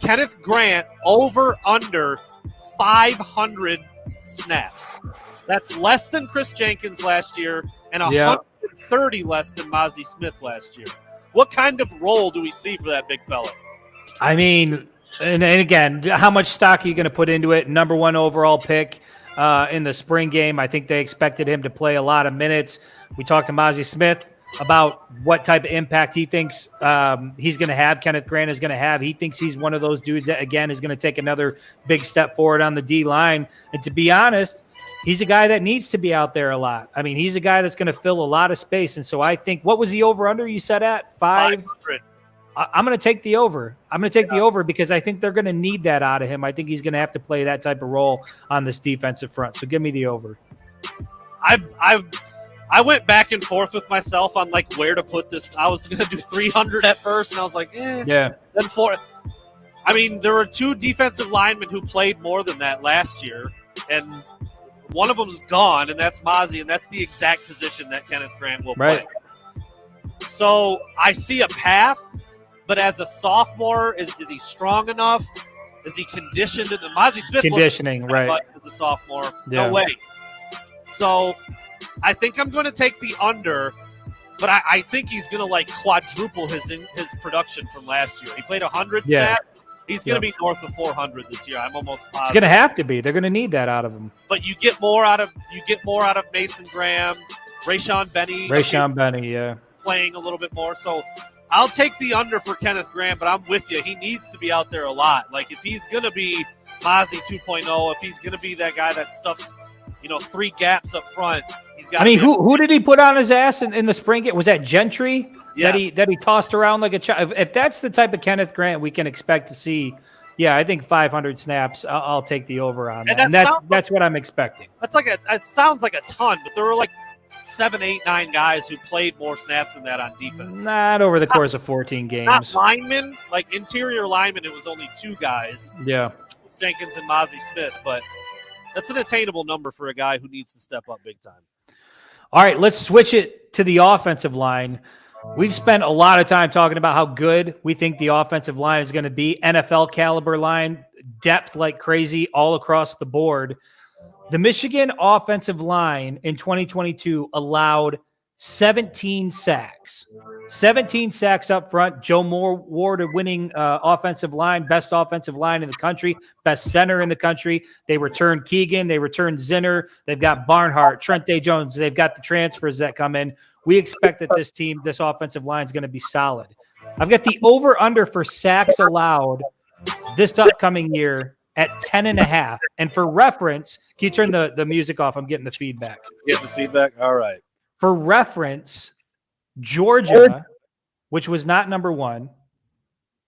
Kenneth Grant over under 500 snaps. That's less than Chris Jenkins last year and 130 less than Mozzie Smith last year. What kind of role do we see for that big fella? I mean, and again, how much stock are you going to put into it? Number 1 overall pick in the spring game. I think they expected him to play a lot of minutes. We talked to Mozzie Smith about what type of impact he thinks he's going to have, Kenneth Grant is going to have. He thinks he's one of those dudes that, again, is going to take another big step forward on the D-line. And to be honest, he's a guy that needs to be out there a lot. I mean, he's a guy that's going to fill a lot of space. And so I think, what was the over-under you said at? 500. I'm going to take the over. I'm going to take the over because I think they're going to need that out of him. I think he's going to have to play that type of role on this defensive front. So give me the over. I went back and forth with myself on like where to put this. I was going to do 300 at first, and I was like, yeah. Then 4. I mean, there were 2 defensive linemen who played more than that last year, and one of them's gone, and that's Mozzie, and that's the exact position that Kenneth Grant will play. So I see a path, but as a sophomore, is he strong enough? Is he conditioned? And Mozzie Smith conditioning, right? As a sophomore, no way. So I think I'm going to take the under, but I think he's going to like quadruple his production from last year. He played 100 snaps. He's going to be north of 400 this year. I'm almost positive. It's going to have to be. They're going to need that out of him. But you get more out of Mason Graham, Rayshawn Benny, playing a little bit more. So I'll take the under for Kenneth Grant, but I'm with you. He needs to be out there a lot. Like if he's going to be Mozzie 2.0, if he's going to be that guy that stuffs, 3 gaps up front, he's got. I mean, who did he put on his ass in the spring game? Was that Gentry? Yes. That he tossed around like a child. If that's the type of Kenneth Grant we can expect to see, I think 500 snaps. I'll take the over on that. And that's what I'm expecting. It sounds like a ton, but there were like 7, 8, 9 guys who played more snaps than that on defense. Not over the course of 14 games. Not linemen, like interior linemen. It was only 2 guys. Yeah, Jenkins and Mozzie Smith, but that's an attainable number for a guy who needs to step up big time. All right, let's switch it to the offensive line. We've spent a lot of time talking about how good we think the offensive line is going to be. NFL caliber line, depth like crazy all across the board. The Michigan offensive line in 2022 allowed 17 sacks. 17 sacks up front. Joe Moore Ward winning offensive line, best offensive line in the country, best center in the country. They returned Keegan. They returned Zinner. They've got Barnhart, Trente Jones. They've got the transfers that come in. We expect that this offensive line is going to be solid. I've got the over-under for sacks allowed this upcoming year at 10.5. And for reference, can you turn the music off? I'm getting the feedback. Getting the feedback? All right. For reference, Georgia, which was not number 1,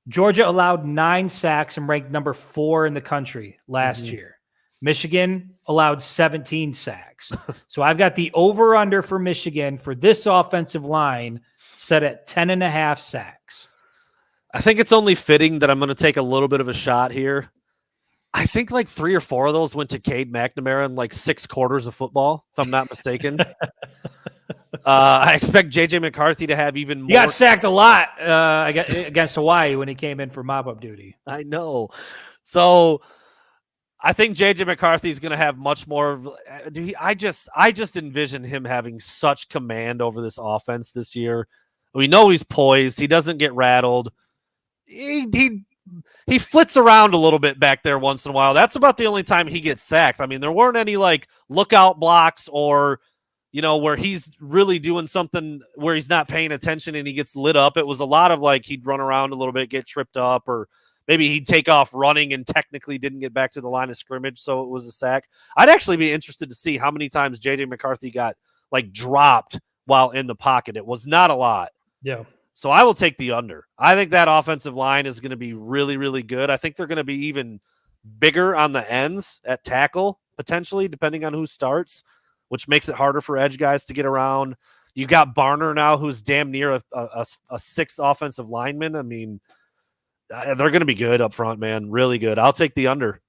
Georgia allowed 9 sacks and ranked number 4 in the country last year. Michigan allowed 17 sacks. So I've got the over-under for Michigan for this offensive line set at 10.5 sacks. I think it's only fitting that I'm going to take a little bit of a shot here. I think like 3 or 4 of those went to Cade McNamara in like 6 quarters of football, if I'm not mistaken. I expect J.J. McCarthy to have even more. He got sacked a lot against Hawaii when he came in for mop-up duty. I know. So I think J.J. McCarthy is going to have much more. I just envision him having such command over this offense this year. We know he's poised. He doesn't get rattled. He flits around a little bit back there once in a while. That's about the only time he gets sacked. I mean, there weren't any like lookout blocks or, where he's really doing something where he's not paying attention and he gets lit up. It was a lot of like he'd run around a little bit, get tripped up, or maybe he'd take off running and technically didn't get back to the line of scrimmage, so it was a sack. I'd actually be interested to see how many times J.J. McCarthy got like dropped while in the pocket. It was not a lot. Yeah. So I will take the under. I think that offensive line is going to be really, really good. I think they're going to be even bigger on the ends at tackle, potentially, depending on who starts, which makes it harder for edge guys to get around. You got Barner now, who's damn near a sixth offensive lineman. I mean, they're going to be good up front, man. Really good. I'll take the under.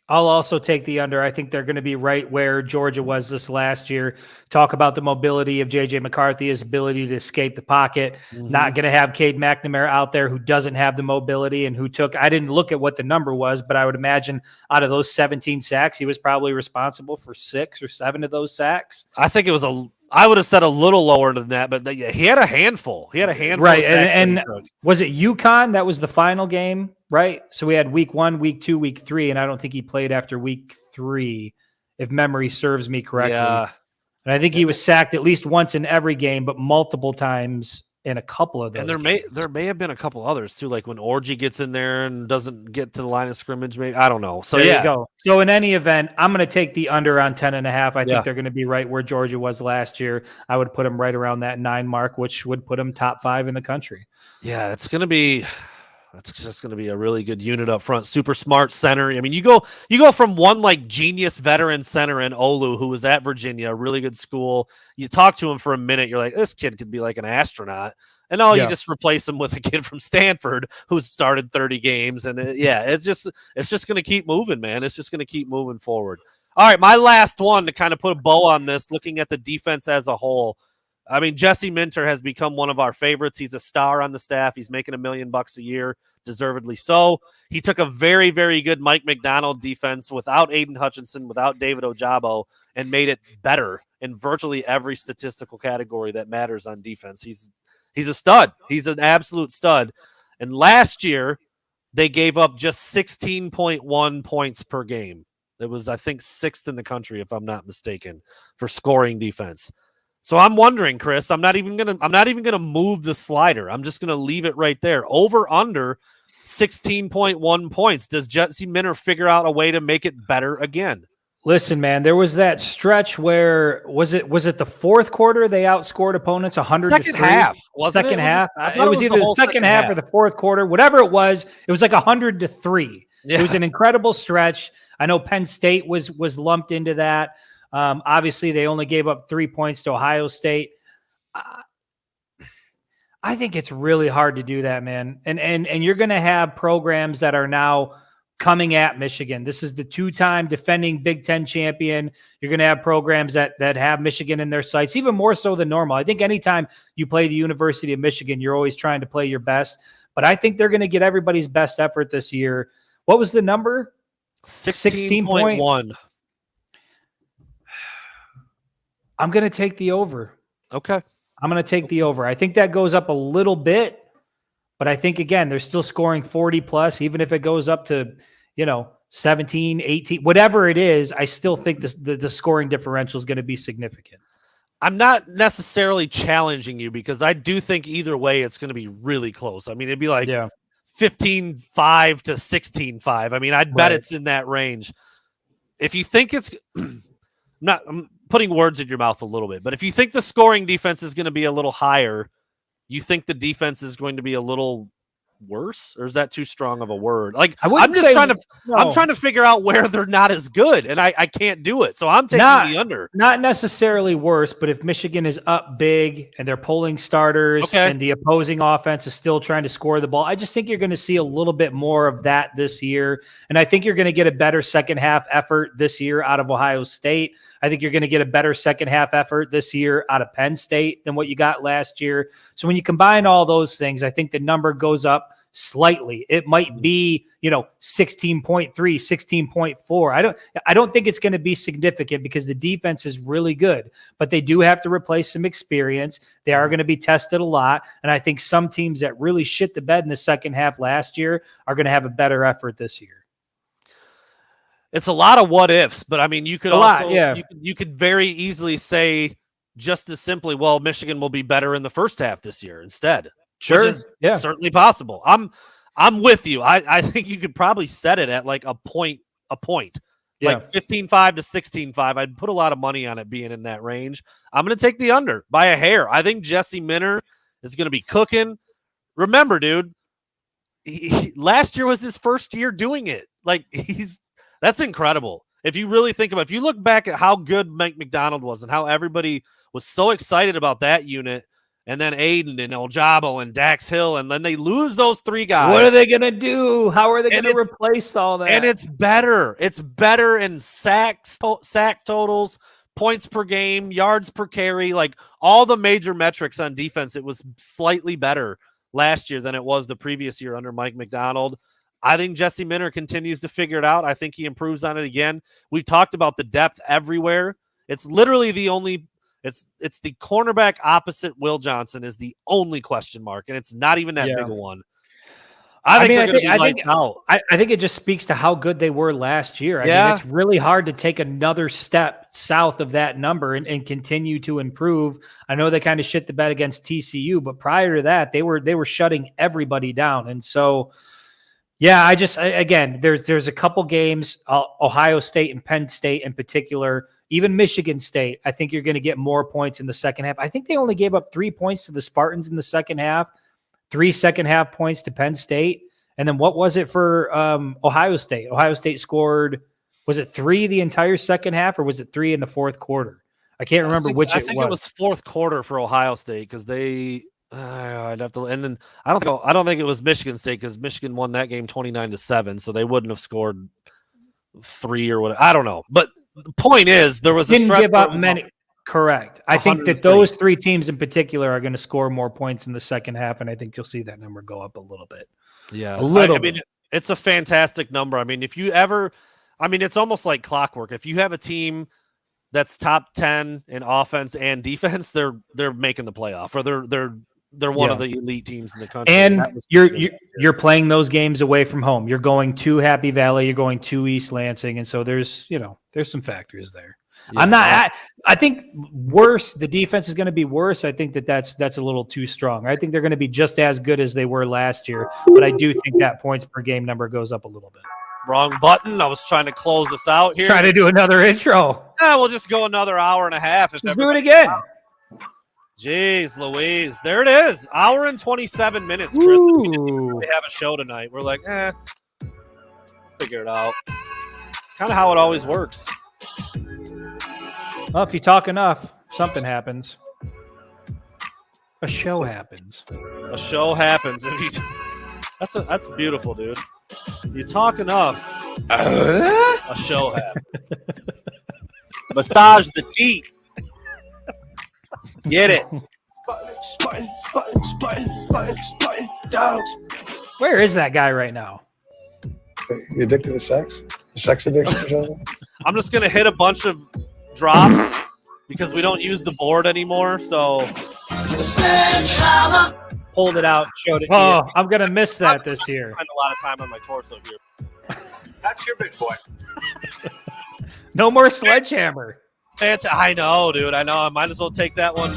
I'll also take the under. I think they're going to be right where Georgia was this last year. Talk about the mobility of J.J. McCarthy, his ability to escape the pocket. Not going to have Cade McNamara out there who doesn't have the mobility and who took, I didn't look at what the number was, but I would imagine out of those 17 sacks, he was probably responsible for 6 or 7 of those sacks. I think it was I would have said a little lower than that, but yeah, he had a handful. Right. And was it UConn? That was the final game, right? So we had week 1, week 2, week 3, and I don't think he played after week 3, if memory serves me correctly. Yeah. And I think he was sacked at least once in every game, but multiple times in a couple of those. And there may have been a couple others too, like when Orgy gets in there and doesn't get to the line of scrimmage. Maybe, I don't know. So there you go. So in any event, I'm going to take the under on 10.5. I think they're going to be right where Georgia was last year. I would put them right around that 9 mark, which would put them top 5 in the country. Yeah, it's just going to be a really good unit up front. Super smart center. I mean, you go from one like genius veteran center in Olu, who was at Virginia, a really good school. You talk to him for a minute, you're like, this kid could be like an astronaut. And you just replace him with a kid from Stanford who's started 30 games. And it's just going to keep moving, man. It's just going to keep moving forward. All right, my last one to kind of put a bow on this, looking at the defense as a whole. I mean, Jesse Minter has become one of our favorites. He's a star on the staff. He's making $1 million a year, deservedly so. He took a very, very good Mike McDonald defense without Aiden Hutchinson, without David Ojabo, and made it better in virtually every statistical category that matters on defense. He's a stud. He's an absolute stud. And last year, they gave up just 16.1 points per game. It was, I think, 6th in the country, if I'm not mistaken, for scoring defense. So I'm wondering, Chris, I'm not even gonna move the slider. I'm just gonna leave it right there. Over under 16.1 points. Does Jesse Minter figure out a way to make it better again? Listen, man, there was that stretch where was it the fourth quarter they outscored opponents 100 second half, wasn't second it? half. It was either the second half or the fourth quarter, whatever it was like 100-3. Yeah. It was an incredible stretch. I know Penn State was lumped into that. Obviously, they only gave up 3 points to Ohio State. I think it's really hard to do that, man. And you're going to have programs that are now coming at Michigan. This is the 2-time defending Big Ten champion. You're going to have programs that have Michigan in their sights, even more so than normal. I think anytime you play the University of Michigan, you're always trying to play your best. But I think they're going to get everybody's best effort this year. What was the number? 16.1. I'm going to take the over. Okay. I'm going to take the over. I think that goes up a little bit, but I think, again, they're still scoring 40 plus, even if it goes up to, 17, 18, whatever it is. I still think the scoring differential is going to be significant. I'm not necessarily challenging you because I do think either way it's going to be really close. I mean, it'd be like 15-5 to 16-5. I mean, I'd bet it's in that range. If you think it's I'm putting words in your mouth a little bit, but if you think the scoring defense is going to be a little higher, you think the defense is going to be a little worse, or is that too strong of a word? Like, I'm trying to figure out where they're not as good, and I can't do it. So I'm taking the under. Not necessarily worse, but if Michigan is up big and they're pulling starters and the opposing offense is still trying to score the ball, I just think you're going to see a little bit more of that this year. And I think you're going to get a better second half effort this year out of Ohio State. I think you're going to get a better second half effort this year out of Penn State than what you got last year. So when you combine all those things, I think the number goes up slightly. It might be, 16.3, 16.4. I don't think it's going to be significant because the defense is really good, but they do have to replace some experience. They are going to be tested a lot. And I think some teams that really shit the bed in the second half last year are going to have a better effort this year. It's a lot of what ifs, but I mean, you could you could very easily say just as simply, well, Michigan will be better in the first half this year instead. Sure. Which is certainly possible. I'm with you. I think you could probably set it at like a point. Like 15-5 to 16-5. I'd put a lot of money on it being in that range. I'm going to take the under by a hair. I think Jesse Minter is going to be cooking. Remember, dude, last year was his first year doing it. Like that's incredible. If you really think about it, if you look back at how good Mike McDonald was and how everybody was so excited about that unit, and then Aiden and Ojabo and Dax Hill, and then they lose those three guys. What are they going to do? How are they going to replace all that? And it's better. It's better in sack totals, points per game, yards per carry, like all the major metrics on defense. It was slightly better last year than it was the previous year under Mike McDonald. I think Jesse Minter continues to figure it out. I think he improves on it again. We've talked about the depth everywhere. It's literally the only it's the cornerback opposite Will Johnson is the only question mark, and it's not even that big a one. I think it just speaks to how good they were last year. I mean, it's really hard to take another step south of that number and continue to improve. I know they kind of shit the bed against TCU, but prior to that, they were shutting everybody down. And so, yeah, there's a couple games, Ohio State and Penn State in particular, even Michigan State. I think you're going to get more points in the second half. I think they only gave up 3 points to the Spartans in the second half. 3 second half points to Penn State. And then what was it for Ohio State? Ohio State scored, was it 3 the entire second half, or was it 3 in the fourth quarter? I can't remember which it was. I think it was fourth quarter for Ohio State because they I'd have to, and then I don't think it was Michigan State because Michigan won that game 29-7, so they wouldn't have scored 3 or whatever. I don't know. But the point is there was didn't give up many. Correct. I think that those 3 teams in particular are going to score more points in the second half, and I think you'll see that number go up a little bit. Yeah, a little bit. I mean, it's a fantastic number. I mean, it's almost like clockwork. If you have a team that's top 10 in offense and defense, they're making the playoff, or they're one of the elite teams in the country. And you're playing those games away from home. You're going to Happy Valley. You're going to East Lansing, and so there's some factors there. Yeah. I think worse. The defense is going to be worse. I think that's a little too strong. I think they're going to be just as good as they were last year, but I do think that points per game number goes up a little bit. Wrong button. I was trying to close us out here. Trying to do another intro. Yeah, we'll just go another hour and a half. Let's do it again. Jeez Louise. There it is. Hour and 27 minutes, Chris. We didn't really have a show tonight. We're like, figure it out. It's kind of how it always works. Well, if you talk enough, something happens. A show happens. A show happens. That's beautiful, dude. You talk enough, a show happens. Massage the teeth. Get it. Where is that guy right now? You addicted to sex? Sex addiction or something? I'm just going to hit a bunch of drops because we don't use the board anymore. So pulled it out, showed it. Oh, I'm going to miss that this year. I spend a lot of time on my torso here. That's your big boy. No more sledgehammer. I know, dude. I know. I might as well take that one.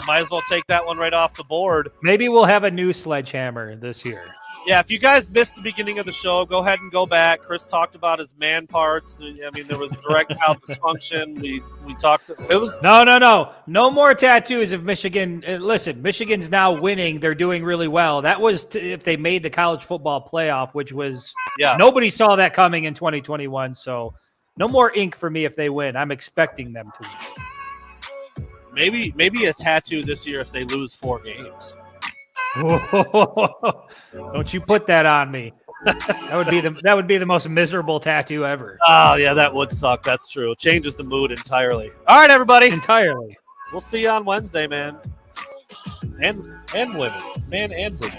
Might as well take that one right off the board. Maybe we'll have a new sledgehammer this year. Yeah, if you guys missed the beginning of the show, go ahead and go back. Chris talked about his man parts. I mean, there was erectile dysfunction. We talked. It was no more tattoos of Michigan. Listen, Michigan's now winning. They're doing really well. That was if they made the college football playoff, which was nobody saw that coming in 2021. So no more ink for me if they win. I'm expecting them to win. Maybe a tattoo this year if they lose 4 games. Don't you put that on me. That would be the most miserable tattoo ever. Oh yeah, that would suck. That's true. It changes the mood entirely. All right, everybody. Entirely. We'll see you on Wednesday, man. And women. Man and women.